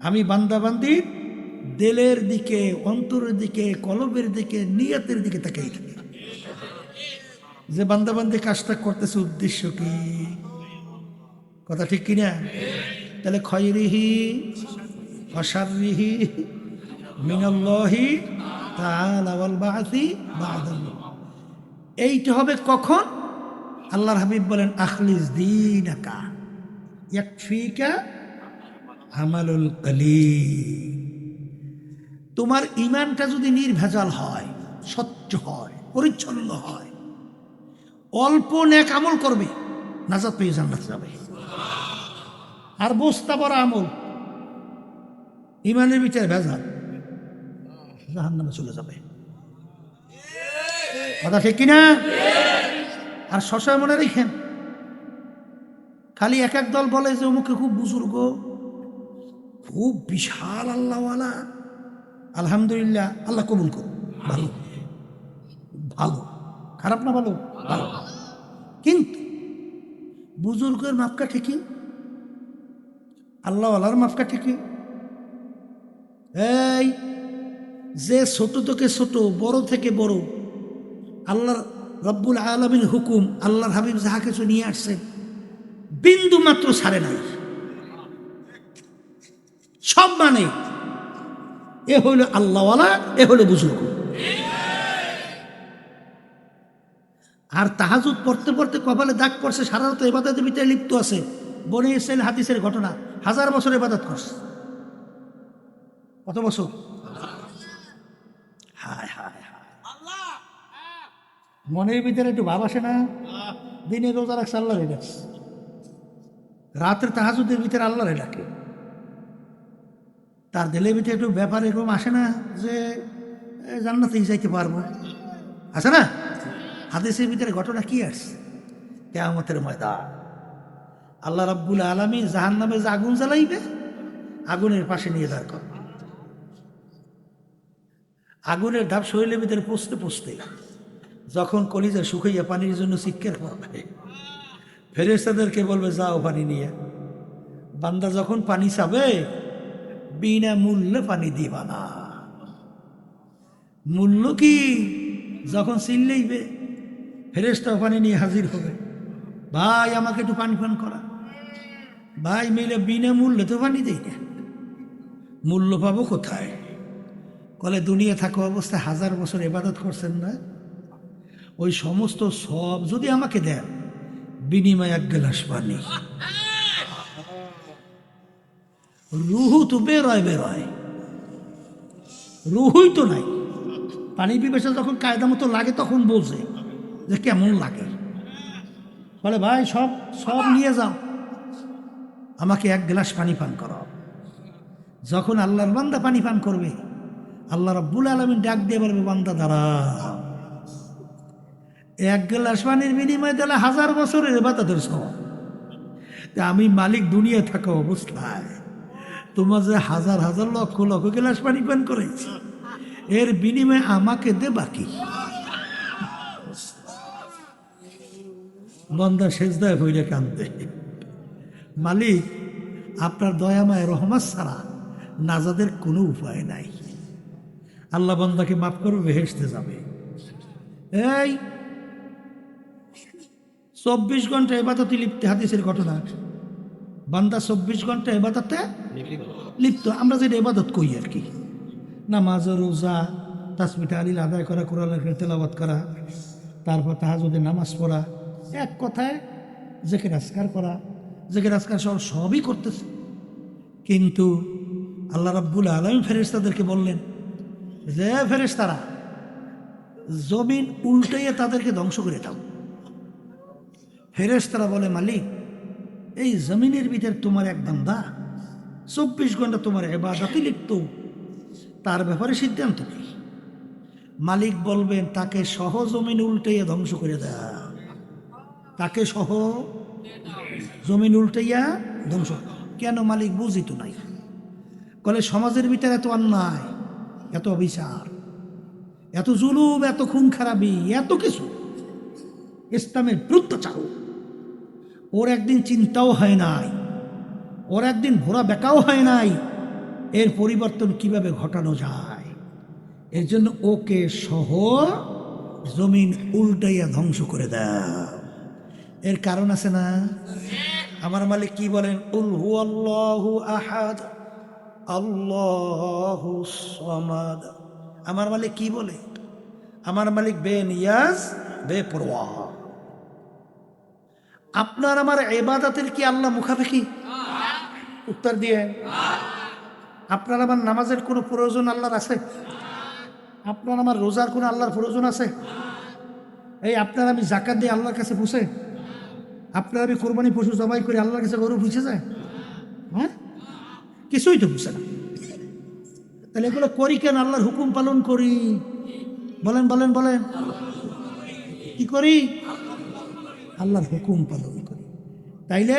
আমি বান্দাবান্দির দিলের দিকে, অন্তরের দিকে, কলবের দিকে, নিয়তের দিকে তাকাইয়ে থাকি। যে বান্দাবান্দি কাজটা করতেছে উদ্দেশ্য কি? কথা ঠিক কিনা? তাহলে খয়রিহি ওয়া শাররিহি মিনাল্লাহি তাআলা ওয়াল বা'সি বা'দাল মাউত। এইটা হবে কখন? আল্লাহর হাবিব বলেন, আখলিস দীনাকা ইয়াকফিকা আমালুল কলিল। তোমার ঈমানটা যদি নির্ভেজাল হয়, স্বচ্ছ হয়, পরিচ্ছন্ন হয়, অল্প নেক আমল করবে, নাজাত পেয়ে জান্নাতে যাবে। আর বস্তা ভরা আমল, ঈমানের ভিতরে ভেজাল, জাহান্নামে চলে যাবে। কথা ঠিক কিনা? আর সবসময় মনে রেখেন, খালি এক এক দল বলে যে অমুকে খুব বুজুর্গ, খুব বিশাল আল্লাহওয়ালা, আলহামদুলিল্লাহ, আল্লাহ কবুল করুন, ভালো ভালো, খারাপ না ভালো ভালো। কিন্তু বুজুর্গের মাপকা ঠিকই, আল্লাহওয়ালার মাপকা ঠিকই। এই যে ছোট থেকে ছোট, বড় থেকে বড়, আল্লাহর রব্বুল আলামিন হুকুম, আল্লাহর হাবিব যাহা কিছু নিয়ে আসছেন, বিন্দু মাত্র ছাড়ে নাই, সব মানে। এ হইল আল্লাহওয়ালা, এ হইল বুজুর্গ। আর তাহাজ্জুদ পড়তে পড়তে কপালে দাগ পড়ছে, সারা রাত ইবাদতের ভিতরে লিপ্ত আছে। বনি ইসরাঈল হাদিসের ঘটনা, 1000 বছর ইবাদত করছে। কত বছর? হায় হায় হায়, মনের ভিতরে একটু ভাব আসে না? দিনে রোজা রাখছে, আল্লাহরে ডাকছে, রাতের তাহাজ্জুদের ভিতরে আল্লাহরে ডাকে। তার দিলের ভিতরে একটু ব্যাপার এরকম আসে না যে জান্নাতেই যাইতে পারবো? আছে না? হাদিসের ভিতরে ঘটনা কি আসছে? কিয়ামতের ময়দান, আল্লাহ রাব্বুল আলামিন জাহান্নামে যে আগুন জ্বালাইবে, আগুনের পাশে নিয়ে দাঁড় করবে। আগুনের ধাপ শরীরের ভিতরে পৌঁছতে পৌঁছতে যখন কলিজা শুকাইয়া পানির জন্য চিৎকার করবে, ফেরেশতাদেরকে বলবে যাও পানি নিয়ে। বান্দা যখন পানি চাবে, বিনা মূল্যে পানি দিবা না। মূল্য কি? যখন চিল্লাইবে, ফেরেশতা পানি নিয়ে হাজির হবে, ভাই আমাকে একটু পানি পান করা। ভাই মিলে বিনা মূল্যে তো পানি দেই না, মূল্য পাবো কোথায়? বলে দুনিয়া থাকা অবস্থায় 1000 বছর ইবাদত করছেন না, ওই সমস্ত সব যদি আমাকে দেন, বিনিময় 1 গ্লাস পানি। রুহু তো বেরোয়, রুহুই তো নাই। পানি পিপাসা যখন কায়দা মতো লাগে, তখন বোঝে যে কেমন লাগে। বলে ভাই সব সব নিয়ে যাও, আমাকে 1 গ্লাস পানি পান করাও। যখন আল্লাহর বান্দা পানি পান করবে, আল্লাহ রাব্বুল আলামিন ডাক দিয়ে বলবে, বান্দা দাঁড়া। 1 গ্লাস পানির বিনিময়ে দিলে 1000 বছরের ইবাদতের সওয়াব। আমি মালিক দুনিয়া থাকা অবস্থায় তোমার যে 1000 লক্ষ লক্ষ গ্লাস পানি পান করেছি, এর বিনিময়ে আমাকে দে বাকি। বান্দা সেজদায় হইলে কান্দে, মালিক আপনার দয়াময় রহমত ছাড়া নাজাদের কোনো উপায় নাই। আল্লাহ বান্দাকে মাফ করবে, বেহেশতে যাবে। এই 24 ঘন্টা ইবাদতে লিপ্ত, হাদিসের ঘটনা। বান্দা 24 ঘন্টা ইবাদতে লিপ্ত। আমরা যেটা ইবাদত করি আর কি, নামাজ, রোজা, তাসবিহ তাহলিল আদায় করা, কোরআনের তেলাওয়াত করা, তারপর তাহাজ্জুদের নামাজ পড়া, এক কথায় জিকির আজকার করা, জিকির আজকার সবই করতেছে। কিন্তু আল্লাহ রাব্বুল আলামিন ফেরেশতাদেরকে বললেন যে ফেরেশতারা, জমিন উল্টাইয়ে তাদেরকে ধ্বংস করে দাও। ফেরেশতারা বলে, মালিক এই জমিনের ভিতর তোমার এক বান্দা 24 ঘন্টা তোমার ইবাদতে লিপ্ত, তার ব্যাপারে সিদ্ধান্ত কি? মালিক বলবেন, তাকে সহ জমিন উল্টাইয়ে ধ্বংস করে দাও। তাকে সহ জমিন উল্টাইয়া ধ্বংস। কেন মালিক? বুঝিত নাই। বলে সমাজের ভিতরে এত অন্যায়, এত অবিচার, এত জুলুম, এত খুন খারাপি, এত কিছু, ইসলামের বিরুদ্ধাচার, ওর একদিন চিন্তাও হয় নাই, ওর একদিন ঘোরা বেকাও হয় নাই এর পরিবর্তন কিভাবে ঘটানো যায়। এর জন্য ওকে সহ জমিন উল্টাইয়া ধ্বংস করে দাও। এর কারণ আছে না? আমার মালিক কি বলেন? কুল হুয়াল্লাহু আহাদ আল্লাহুস সামাদ। আমার মালিক কি বলে? আমার মালিক বেনিয়াজ, বেপরোয়া। আপনার আমার ইবাদতের কি আল্লাহ মুখাপেক্ষী? উত্তর দিয়ে। আপনার আমার নামাজের কোনো প্রয়োজন আল্লাহর আছে? আপনার আমার রোজার কোনো আল্লাহর প্রয়োজন আছে? এই আপনার আমি জাকাত দিয়ে আল্লাহর কাছে পুষে? আপনার আমি কোরবানি পশু জবাই করে আল্লাহর কাছে গরু পুষে যায়? হ্যাঁ, কিছুই তো পুষে না। তাহলে এগুলো করি কেন? আল্লাহর হুকুম পালন করি। বলেন বলেন বলেন, কি করি? আল্লাহর হুকুম পালন করি। তাইলে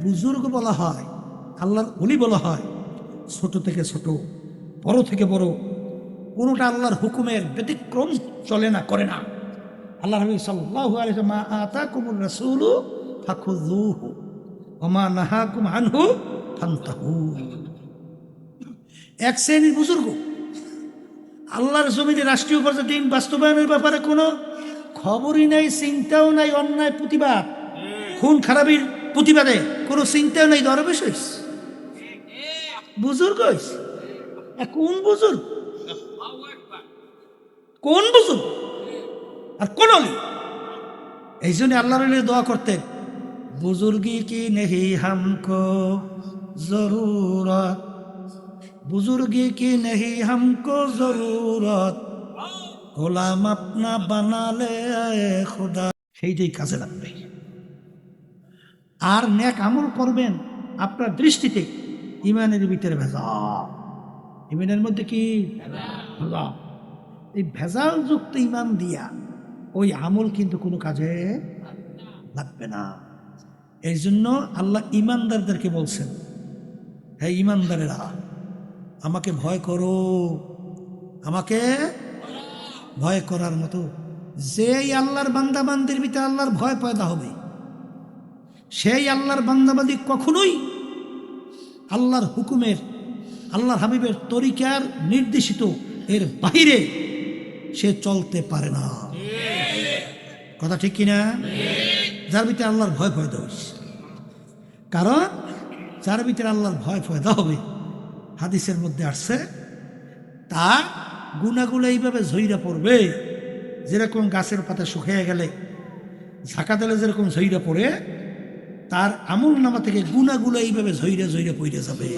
বুজুর্গ বলা হয়, আল্লাহর ওলি বলা হয়। ছোট থেকে ছোট, বড় থেকে বড়, কোনোটা আল্লাহর হুকুমের ব্যতিক্রম চলে না, করে না। আল্লাহ নবী সাল্লাল্লাহু আলাইহি ওয়াসাল্লাম, মা আতাকুমুর রাসূলু ফাখুযুহু ওয়া মা নাহাকুম আনহু ফান্তাহু। এক শ্রেণীর বুজুর্গ আল্লাহর জমিনে রাষ্ট্রীয় পর্যায়ে দিন বাস্তবায়নের ব্যাপারে কোনো খবরই নাই, চিন্তাও নাই। অন্যায় প্রতিবাদ, খুন খারাপির প্রতিবাদে কোনো চিন্তাও নাই। দরবেশ হইছে, বুজুর্গ হইছে। কোন বুজুর্গ? কোন বুজুর্গ আর কোন অলি? এই জন্য আল্লাহর দোয়া করতেন, বুজুর্গি কি নেহি হামকো জরুরত, বুজুর্গি কি নেহি হামকো জরুরত, গোলাম আপনা বানালে খোদা। সেইটাই কাজে লাগবে। আর নেক আমল করবেন, আপনার দৃষ্টিতে ইমানের ভিতরে ভেজাল, ইমানের মধ্যে কি ভেজাল, এই ভেজাল যুক্ত ইমান দিয়া ওই আমল কিন্তু কোনো কাজে লাগবে না। এই জন্য আল্লাহ ইমানদারদেরকে বলছেন, হ্যাঁ ইমানদারেরা আমাকে ভয় করো, আমাকে ভয় করার মতো। যেই আল্লাহর বান্দাবান্দির ভিতরে আল্লাহর ভয় পয়দা হবে, সেই আল্লাহর বান্দাবান্দি কখনোই আল্লাহর হুকুমের, আল্লাহর হাবিবের তরিকার নির্দেশিত এর বাহিরে সে চলতে পারে না। কথা ঠিক কিনা? যার ভিতরে আল্লাহর ভয় পয়দা হয়েছে। কারণ যার ভিতরে আল্লাহর ভয় পয়দা হবে, হাদিসের মধ্যে আসছে, তার গুনাহগুলো এইভাবে ঝইরা পড়বে, যেরকম গাছের পাতা শুকিয়ে গেলে ঝাঁকা দিলে যেরকম ঝইরা পড়ে, তার আমল নামা থেকে গুনাহগুলো এইভাবে ঝইরা ঝইরা পড়ে যাবে।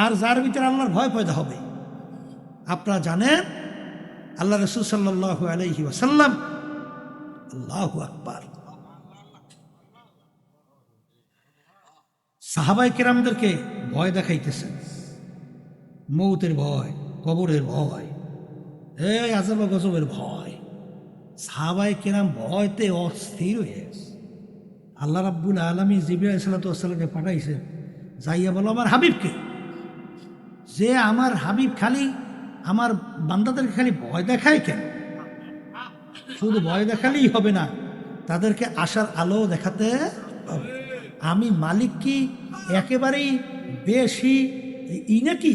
আর যার ভিতরে আল্লাহর ভয় পয়দা হবে, আপনারা জানেন আল্লাহ রাসূল সাল্লাল্লাহু আলাইহি ওয়াসাল্লাম, আল্লাহু আকবার, সাহাবায়ে কেরামদেরকে ভয় দেখাইতেছেন। মৌতের ভয়, কবরের ভয়, এই আযাব গজবের ভয়। সাহাবায়ে কেরাম ভয়তে অস্থির হয়ে গেছে। আল্লাহ রাব্বুল আলামিন জিবরাইল আলাইহিস সালাতু ওয়াস সালামকে পাঠাইছেন, যাইয়া বলো আমার হাবিবকে, যে আমার হাবিব খালি আমার বান্দাদেরকে খালি ভয় দেখায় কেন? শুধু ভয় দেখালেই হবে না, তাদেরকে আশার আলো দেখাতে হবে। আমি মালিক কি একেবারেই বেশি নাকি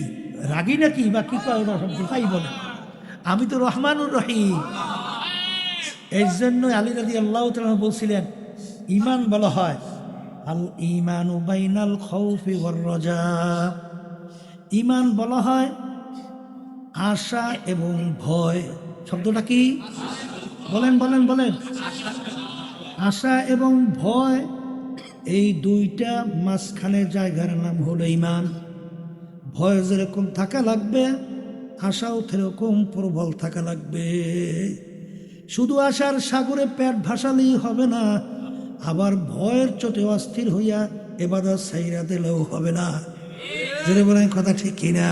রাগী নাকি, বা কি কয় ওরা সব তাই বলে? আমি তো রহমানুর রহিম। এর জন্য আলী রাদিয়াল্লাহু তাআলা বলছিলেন, ঈমান বলা হয় আল ঈমানু বাইনাল খাউফি ওয়ার রাজা। ঈমান বলা হয় আশা এবং ভয়। শব্দটা কি? বলেন বলেন বলেন। আশা এবং ভয়, এই দুইটা মাঝখানে জায়গার নাম হলো ঈমান। ভয় যেরকম থাকা লাগবে, আশাও সেরকম প্রবল থাকা লাগবে। শুধু আশার সাগরে পেট ভাসালেই হবে না, আবার ভয়ের চোটে অস্থির হইয়া ইবাদত ছাইরা দিলেও হবে না। যদি বলেন কথা ঠিক কিনা?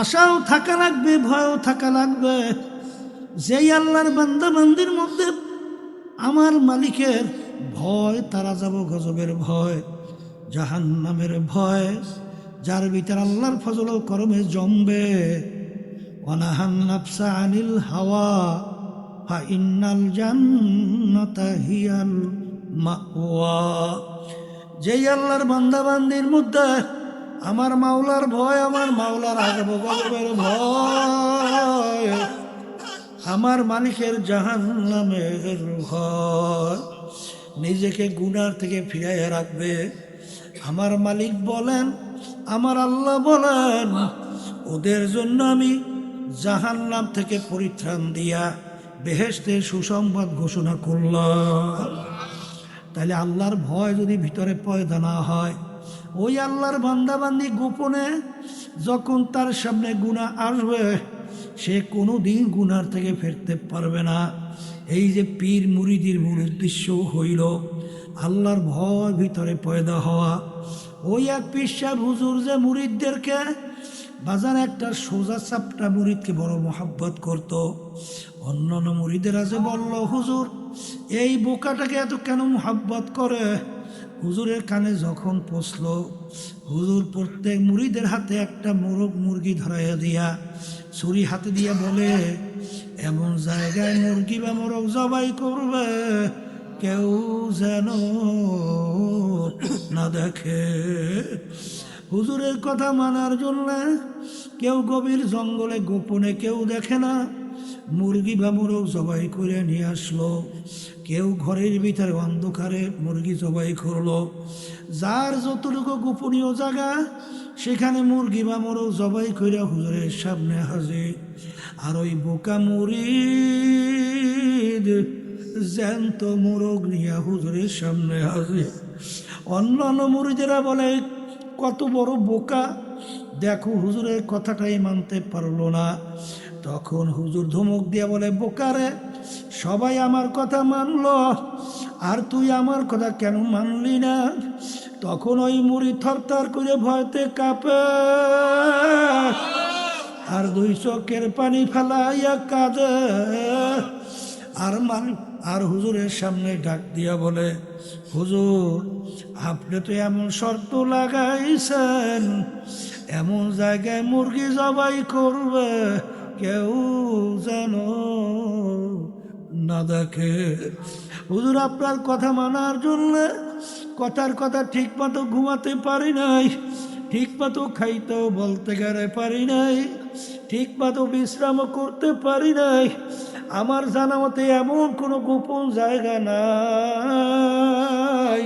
আশাও থাকা লাগবে, ভয়ও থাকা লাগবে। যেই আল্লাহর বান্দা বান্দির মধ্যে আমার মালিকের ভয়, তারা যাব গজবের ভয়, জাহান্নামের ভয়, যার ভিতর আল্লাহর ফজল ও করমে জমবে। ওয়ানাহান নাফসা আনিল হাওয়া ফা ইন্নাল জান্নাতা হিয়াল মাওয়া। যেই আল্লাহর বান্দা বান্দির মধ্যে আমার মাওলার ভয়, আমার মাওলার আযাব গজবের ভয়, আমার মালিকের জাহান্নামের ভয়, নিজেকে গুনার থেকে ফিরাইয়া রাখবে। আমার মালিক বলেন, আমার আল্লাহ বলেন, ওদের জন্য আমি জাহান্নাম থেকে পরিত্রাণ দিয়া বেহেশতের সুসংবাদ ঘোষণা করলাম। তাহলে আল্লাহর ভয় যদি ভিতরে পয়দা না হয়, ওই আল্লাহর বান্দাবান্দি গোপনে যখন তার সামনে গুনাহ আসবে, সে কোনো দিন গুনার থেকে ফিরতে পারবে না। এই যে পীর মুরিদির মূল উদ্দেশ্য হইল আল্লাহর ভয় ভিতরে পয়দা হওয়া। ওই এক পীর সাহেব হুজুর যে মুরিদদেরকে বাজার একটা সোজা চাপটা মুরিদকে বড় মহাব্বত করত। অন্যান্য মুরিদেরা যে বলল, হুজুর এই বোকাটাকে এত কেন মহাব্বত করে? হুজুরের কানে যখন পৌঁছল, হুজুর প্রত্যেক মুরিদের হাতে একটা মোরগ মুরগি ধরাইয়া দিয়া ছুরি হাতে দিয়া বলে, এমন জায়গায় মুরগি বা মোরগ জবাই করবে কেউ যেন না দেখে। হুজুরের কথা মানার জন্য কেউ গভীর জঙ্গলে গোপনে, কেউ দেখে না, মুরগি বা মোরগ জবাই করে নিয়ে আসলো। কেউ ঘরের ভিতরে অন্ধকারে মুরগি জবাই করলো। যার যতটুকু গোপনীয় জায়গা, সেখানে মুরগি বা মোরগ জবাই করে হুজুরের সামনে হাজির। আর ওই বোকা মুরিদ জ্যান্ত মোরগ নিয়ে হুজুরের সামনে হাজির। অন্যান্য মুরিদেরা বলে, কত বড় বোকা, দেখো হুজুরের কথাটাই মানতে পারলো না। তখন হুজুর ধমক দিয়ে বলে, বোকারে, সবাই আমার কথা মানলো, আর তুই আমার কথা কেন মানলি না? তখন ওই মুড়ি থরথর করে ভয়তে কাঁপে, আর দুই চোখের পানি ফেলাইয়া কাঁদে। আর হুজুরের সামনে ডাক দিয়া বলে, হুজুর আপনি তো এমন শর্ত লাগাইছেন, এমন জায়গায় মুরগি জবাই করবে কেউ যেন না দেখে। হুজুর আপনার কথা মানার জন্য কথার কথা ঠিক মতো ঘুমাতে পারি নাই, ঠিক মতো খাইতেও বলতে গেলে পারি নাই, ঠিক মতো বিশ্রামও করতে পারি নাই। আমার জানা মতে এমন কোনো গোপন জায়গা নাই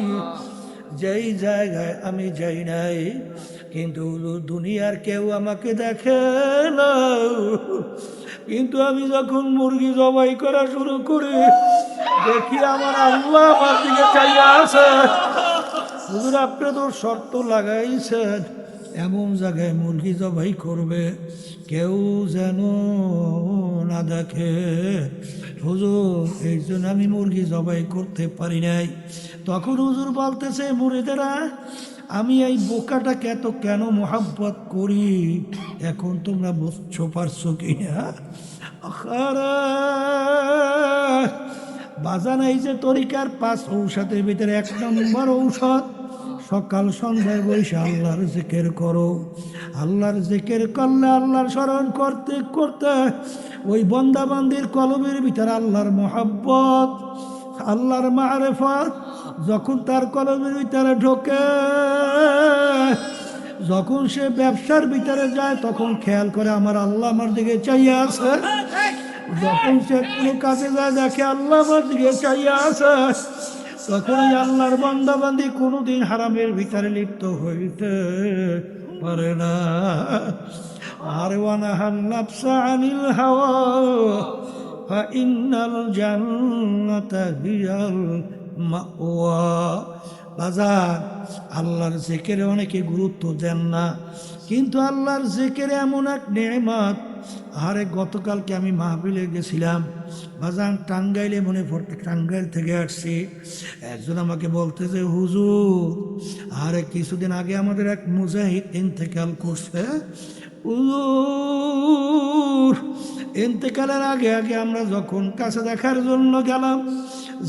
যেই জায়গায় আমি যাই নাই, কিন্তু দুনিয়ার কেউ আমাকে দেখে না। কিন্তু আমি যখন মুরগি জবাই করা শুরু করি, দেখি আমার আল্লাহ আমার দিকে চাইয়া আছে। হুজুর আপনি তো শর্ত লাগাইছেন, এমন জায়গায় মুরগি জবাই করবে কেউ যেন না দেখে। হুজুর এই জন্য আমি মুরগি জবাই করতে পারি নাই। তখন হুজুর বলতেছে, মুরিদেরা, আমি এই বোকাটাকে এত কেন মোহাব্বত করি এখন তোমরা বুঝতে পারছো কিনা? বাজান, এই যে তরিকার 5 ঔষধের ভিতরে 1 নম্বর ঔষধ, সকাল সন্ধ্যায় বসে আল্লাহর জিকির করো। আল্লাহর জিকির করলে, আল্লাহর স্মরণ করতে করতে ওই বান্দাবান্দির কলবের ভিতরে আল্লাহর মোহাব্বত, আল্লাহর মারিফত যখন তার কলবের ভিতরে ঢোকে, যখন সে ব্যবসার ভিতরে যায় তখন খেয়াল করে আমার আল্লাহ আমার দিকে চাইয়া আছে। যখন সে কোনো কাজে যায় দেখে আল্লাহ আমার দিকে চাইয়া আছে, তখন এই আল্লাহর বান্দাবান্দি কোনোদিন হারামের ভিতরে লিপ্ত হইতে পারে না। আর ওয়ানাহান নাফসা আনিল হাওয়া ফা ইন্নাল জান্নাতা হিয়াল মাওয়া। বাজার, আল্লাহর জিকিরে অনেকে গুরুত্ব দেন না, কিন্তু আল্লাহর জিকিরে এমন এক নেয়ামত। আরে গতকালকে আমি মাহফিলে গেছিলাম বাজান, টাঙ্গাইলে, মনে পড়তে টাঙ্গাইল থেকে আসছি। একজন আমাকে বলতেছে, হুজুর আরে কিছুদিন আগে আমাদের এক মুজাহিদ ইন্তেকাল করছে। হুজুর ইন্তেকালের আগে আগে আমরা যখন কাছে দেখার জন্য গেলাম,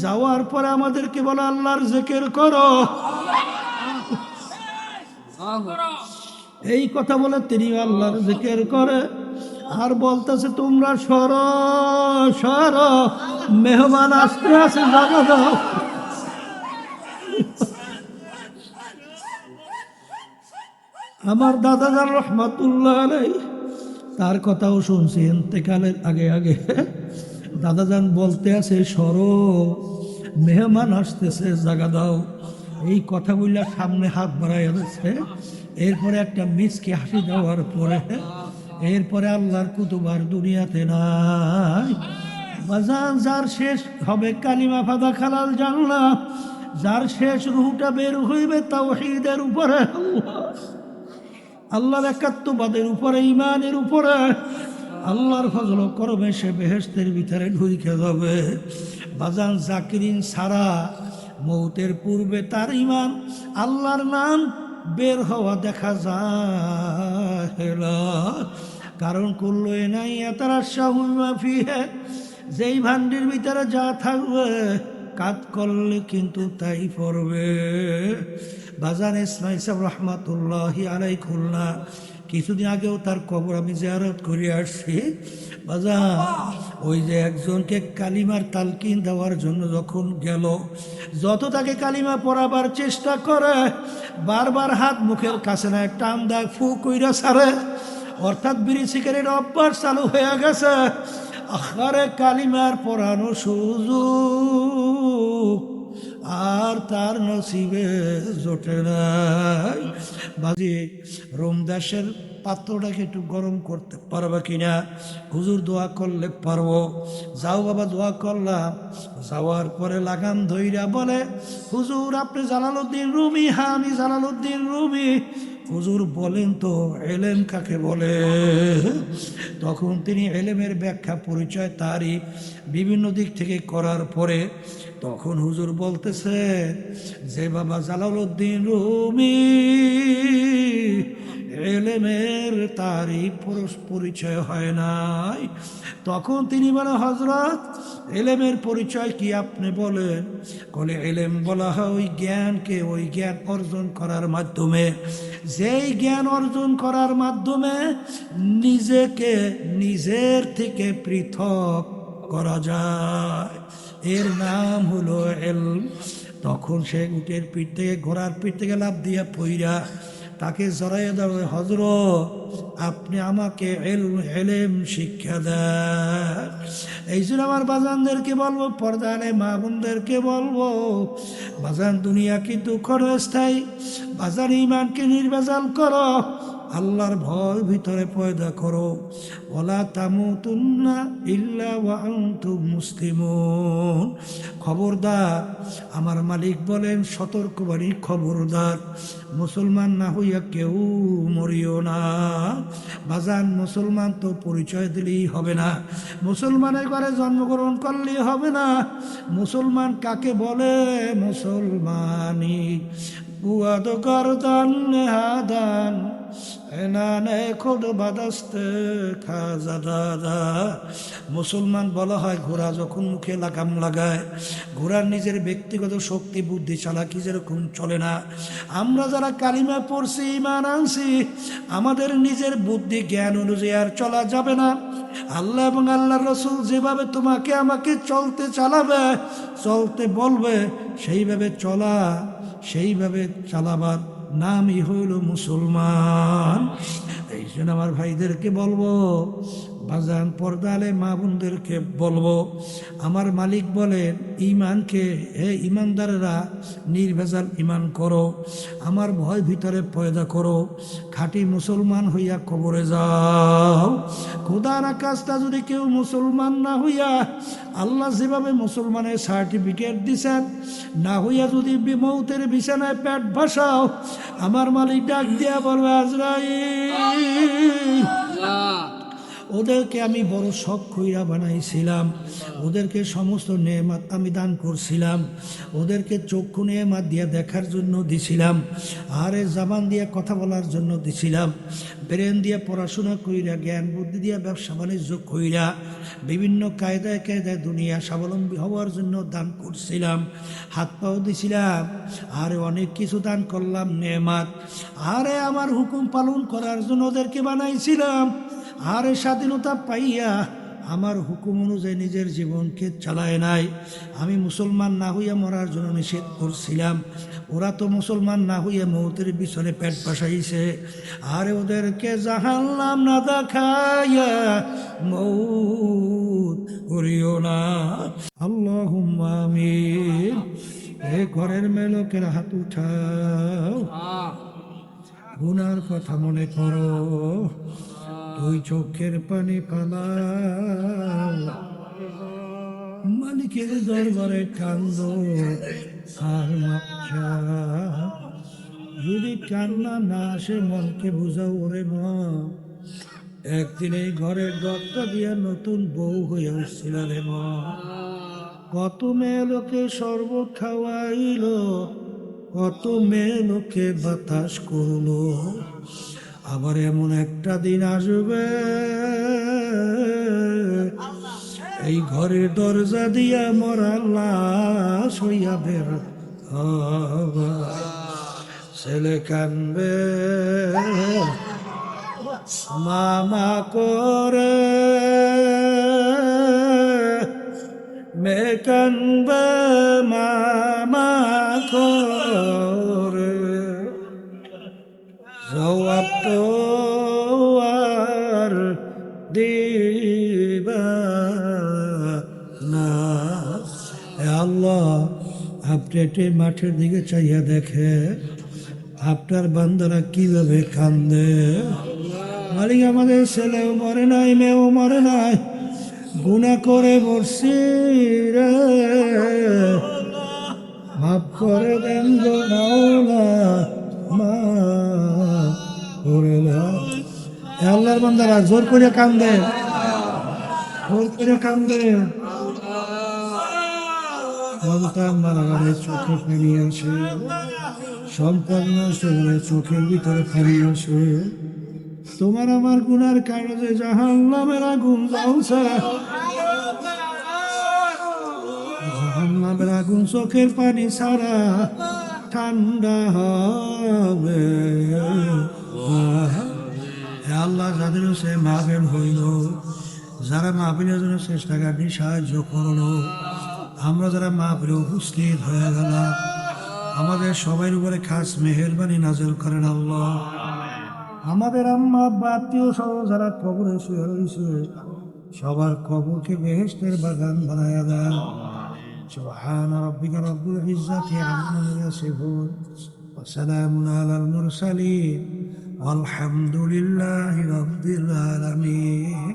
যাওয়ার পরে আমাদেরকে বলে আল্লাহর জিকির করো। এই কথা বলে তিনি আল্লাহর জিকির করে আর বলতেছে তোমরা সর সর, মেহমান আসতে আসে জাগা দাও। আমার দাদাজান রহমাতুল্লাহ আলাইহি তার কথাও শুনছি ইন্তেকালের আগে আগে। দাদাজান বলতে আছে সরো, মেহমান আসতেছে জাগা দাও। এই কথা বললে সামনে হাত বাড়াইয়া দিচ্ছে। এরপরে একটা মিসকে হাসি দেওয়ার পরে এরপরে আল্লাহর কুতুবার দুনিয়াতে নাই। বাজান যার শেষ হবে কালিমা ফাদা খালাল জানলাম, যার শেষ রুহটা বের হইবে তাওহীদের উপরে, আল্লাহর একাত্মবাদের উপরে, ইমানের উপরে, আল্লাহর ফজল করবে সে বেহেশতের ভিতরে ঢুকে যাবে। বাজান জাকিরিন সারা মৌতের পূর্বে তার ইমান আল্লাহর নাম বের হওয়া দেখা যায় না। কারণ কুল্লু নাই তারা শাহুমা ফিহে, যেই ভান্ডির ভিতরে যা থাকবে কাজ করলে কিন্তু তাই পড়বে। বাজান ইসমাইল সাহেব রহমাতুল্লাহি আলাইহি খুলনা, কিছুদিন আগেও তার কবর আমি জিয়ারত করে আসছি। বাজান ওই যে একজনকে কালিমার তালকিন দেওয়ার জন্য যখন গেল, যত তাকে কালিমা পড়াবার চেষ্টা করে বারবার হাত মুখের কাছে না টান দেয়, ফু কইরা সারে, অর্থাৎ বিড়ি সিগারেট অভ্যাস চালু হয়ে গেছে। আখারে কালিমার পড়ানো সুযোগ আর তার নসিবে জোটে নাই। বাজি রোমদাসের পাত্রটাকে একটু গরম করতে পারবা কিনা? হুজুর দোয়া করলে পারবো। যাও বাবা দোয়া করলাম। যাওয়ার পরে লাগাম ধইরা বলে, হুজুর আপনি জালালউদ্দিন রুমি? হ্যাঁ আমি জালালউদ্দিন রুমি। হুজুর বলেন তো এলেম কাকে বলে? তখন তিনি এলেমের ব্যাখ্যা পরিচয় তারই বিভিন্ন দিক থেকে করার পরে তখন হুজুর বলতেছে যে বাবা জালালউদ্দিন রুমি এলেমের তারই পরিচয় হয় নাই। তখন তিনি বলে, হযরত এলেমের পরিচয় কি আপনি বলেন? বলে এলেম বলা হয় ওই জ্ঞানকে, ওই জ্ঞান অর্জন করার মাধ্যমে, যেই জ্ঞান অর্জন করার মাধ্যমে নিজেকে নিজের থেকে পৃথক করা যায়, এর নাম হলো এলম। তখন সে উটের পিঠ থেকে, ঘোড়ার পিঠ থেকে লাফ দিয়া পইরা তাকে জড়াইয়া দেওয়া, হযরত আপনি আমাকে এলেম শিক্ষা দেন। এই জন্য আমার বাজানদেরকে বলবো, পর্দানে মা বোনদেরকে বলবো, বাজান দুনিয়া কিন্তু ক্ষণস্থায়ী। বাজান ইমানকে নির্ভেজাল করো, আল্লাহর ভয় ভিতরে পয়দা করো। ওয়ালা তামুতুন্না ইল্লা ওয়া আনতুম মুসলিমুন। খবরদার, আমার মালিক বলেন সতর্কবাণী, খবরদার, মুসলমান না হইয়া কেউ মরিও না। বাজান মুসলমান তো পরিচয় দিলেই হবে না, মুসলমানের ঘরে জন্মগ্রহণ করলেই হবে না। মুসলমান কাকে বলে? মুসলমানি বুয়াদ গরদান নেহাদান এনানে খোদ বাদাস্তে খাজা দাদা। মুসলমান বলা হয় ঘোড়া যখন মুখে লাগাম লাগায়, ঘোড়ার নিজের ব্যক্তিগত শক্তি বুদ্ধি চালাকি যেরকম চলে না। আমরা যারা কালিমা পড়ছি, ঈমান আনছি, আমাদের নিজের বুদ্ধি জ্ঞান অনুযায়ী আর চলা যাবে না। আল্লাহ এবং আল্লাহর রাসূল যেভাবে তোমাকে আমাকে চলতে চালাবে, চলতে বলবে, সেইভাবে চলা, সেইভাবে চালাবার নামই হইল মুসলমান। এই জন্য আমার ভাইদেরকে বলবো, বাজান পর্দালে মা বোনদেরকে বলবো, আমার মালিক বলেন ইমানকে, হে ইমানদারেরা নির্ভেজাল ইমান করো, আমার ভয় ভিতরে পয়দা করো, খাঁটি মুসলমান হইয়া কবরে যাও। খোদার আকাশটা যদি কেউ মুসলমান না হইয়া, আল্লাহ যেভাবে মুসলমানের সার্টিফিকেট দিছেন, না হইয়া যদি মৌতের বিছানায় পেট ভাসাও, আমার মালিক ডাক দিয়া বলবে, আজরাইল ওদেরকে আমি বড় শখ কইরা বানাইছিলাম, ওদেরকে সমস্ত নেয়ামত আমি দান করছিলাম, ওদেরকে চক্ষু নেয়ামত দিয়ে দেখার জন্য দিছিলাম, আরে জবান দিয়ে কথা বলার জন্য দিছিলাম, ব্রেন দিয়ে পড়াশোনা কইরা, জ্ঞান বুদ্ধি দিয়ে ব্যবসা বাণিজ্য কইরা, বিভিন্ন কায়দায় কায়দায় দুনিয়া স্বাবলম্বী হওয়ার জন্য দান করছিলাম, হাত পাও দিছিলাম, আরে অনেক কিছু দান করলাম নেয়ামত। আরে আমার হুকুম পালন করার জন্য ওদেরকে বানাইছিলাম, আরে স্বাধীনতা পাইয়া আমার হুকুম অনুযায়ী নিজের জীবনকে চালায় নাই। আমি মুসলমান না হইয়া মরার জন্য নিষেধ করছিলাম, ওরা তো মুসলমান না হইয়া মৌতের পিছনে পেট পাশাইছে। আরে ওদেরকে জাহান্নাম না দেখাইয়া মৌত করিও না। আল্লাহুম্মা আমিন। এ ঘরের মেলোকের হাত উঠাও, গুনার কথা মনে করো, দুই চোখের পানি পালাও, মালিকের দরবারে কান্দো আর মাপ চাও। যদি কান্না না আসে মনকে বুঝাও, ওরে মন একদিন এই ঘরের দরজা দিয়া নতুন বউ হয়ে উঠছিল রে মন। কত মেয়ে লোকে শরবত খাওয়াইল, কত মেয়ে লোকে বাতাস করলো, আবার এমন একটা দিন আসবে এই ঘরের দরজা দিয়া মরা লাশ হইয়া বের হবে। ছেলে কানবে মামা করে, মেয়ে কানবে মামা করে, জবাব তো আর দিবা না। আল্লাহ, আপনি একটি মাঠের দিকে চাইয়া দেখে আপনার বান্দারা কিভাবে কান্দে। মালিক, আমাদের ছেলেও মরে নাই, মেয়েও মরে নাই, গুনাহ করে মরছি রে, মাফ করে দেন গো মাওলা, মাফ করে দাও। আল্লাহর বান্দারা জোর করে কান্দে, জোর করে কান্দে। সন্তান মারা গেলে চোখে পানি আসে, সম্পদ নষ্ট হলে চোখের ভিতরে পানি আসে। তোমার আমার গুনার কারণে জাহান্নামের আগুন জ্বলছে, জাহান্নামের আগুন চোখের পানি ছাড়া ঠান্ডা হবে। আল্লাহ, যাদের সে মাহফিল হইল, যারা মাহফিলের জন্য চেষ্টাকারী সাহায্য করলো, আমরা যারা মাহফিলে উপস্থিত হয়ে গেলাম, আমাদের সবার উপরে খাস মেহেরবানি নাযিল করেন আল্লাহ। আমাদের আম্মা আব্বা আত্মীয় সহ যারা কবরে শুয়ে রয়েছে, সবার কবরকে বেহেশতের বাগান বানায়া দেন। সুবহান রাব্বিকা রাব্বিল ইজ্জাতি আম্মা ইয়াসিফুন ওয়া সালামুন আলাল মুরসালিন ওয়ালহামদুলিল্লাহি রাব্বিল আলামিন।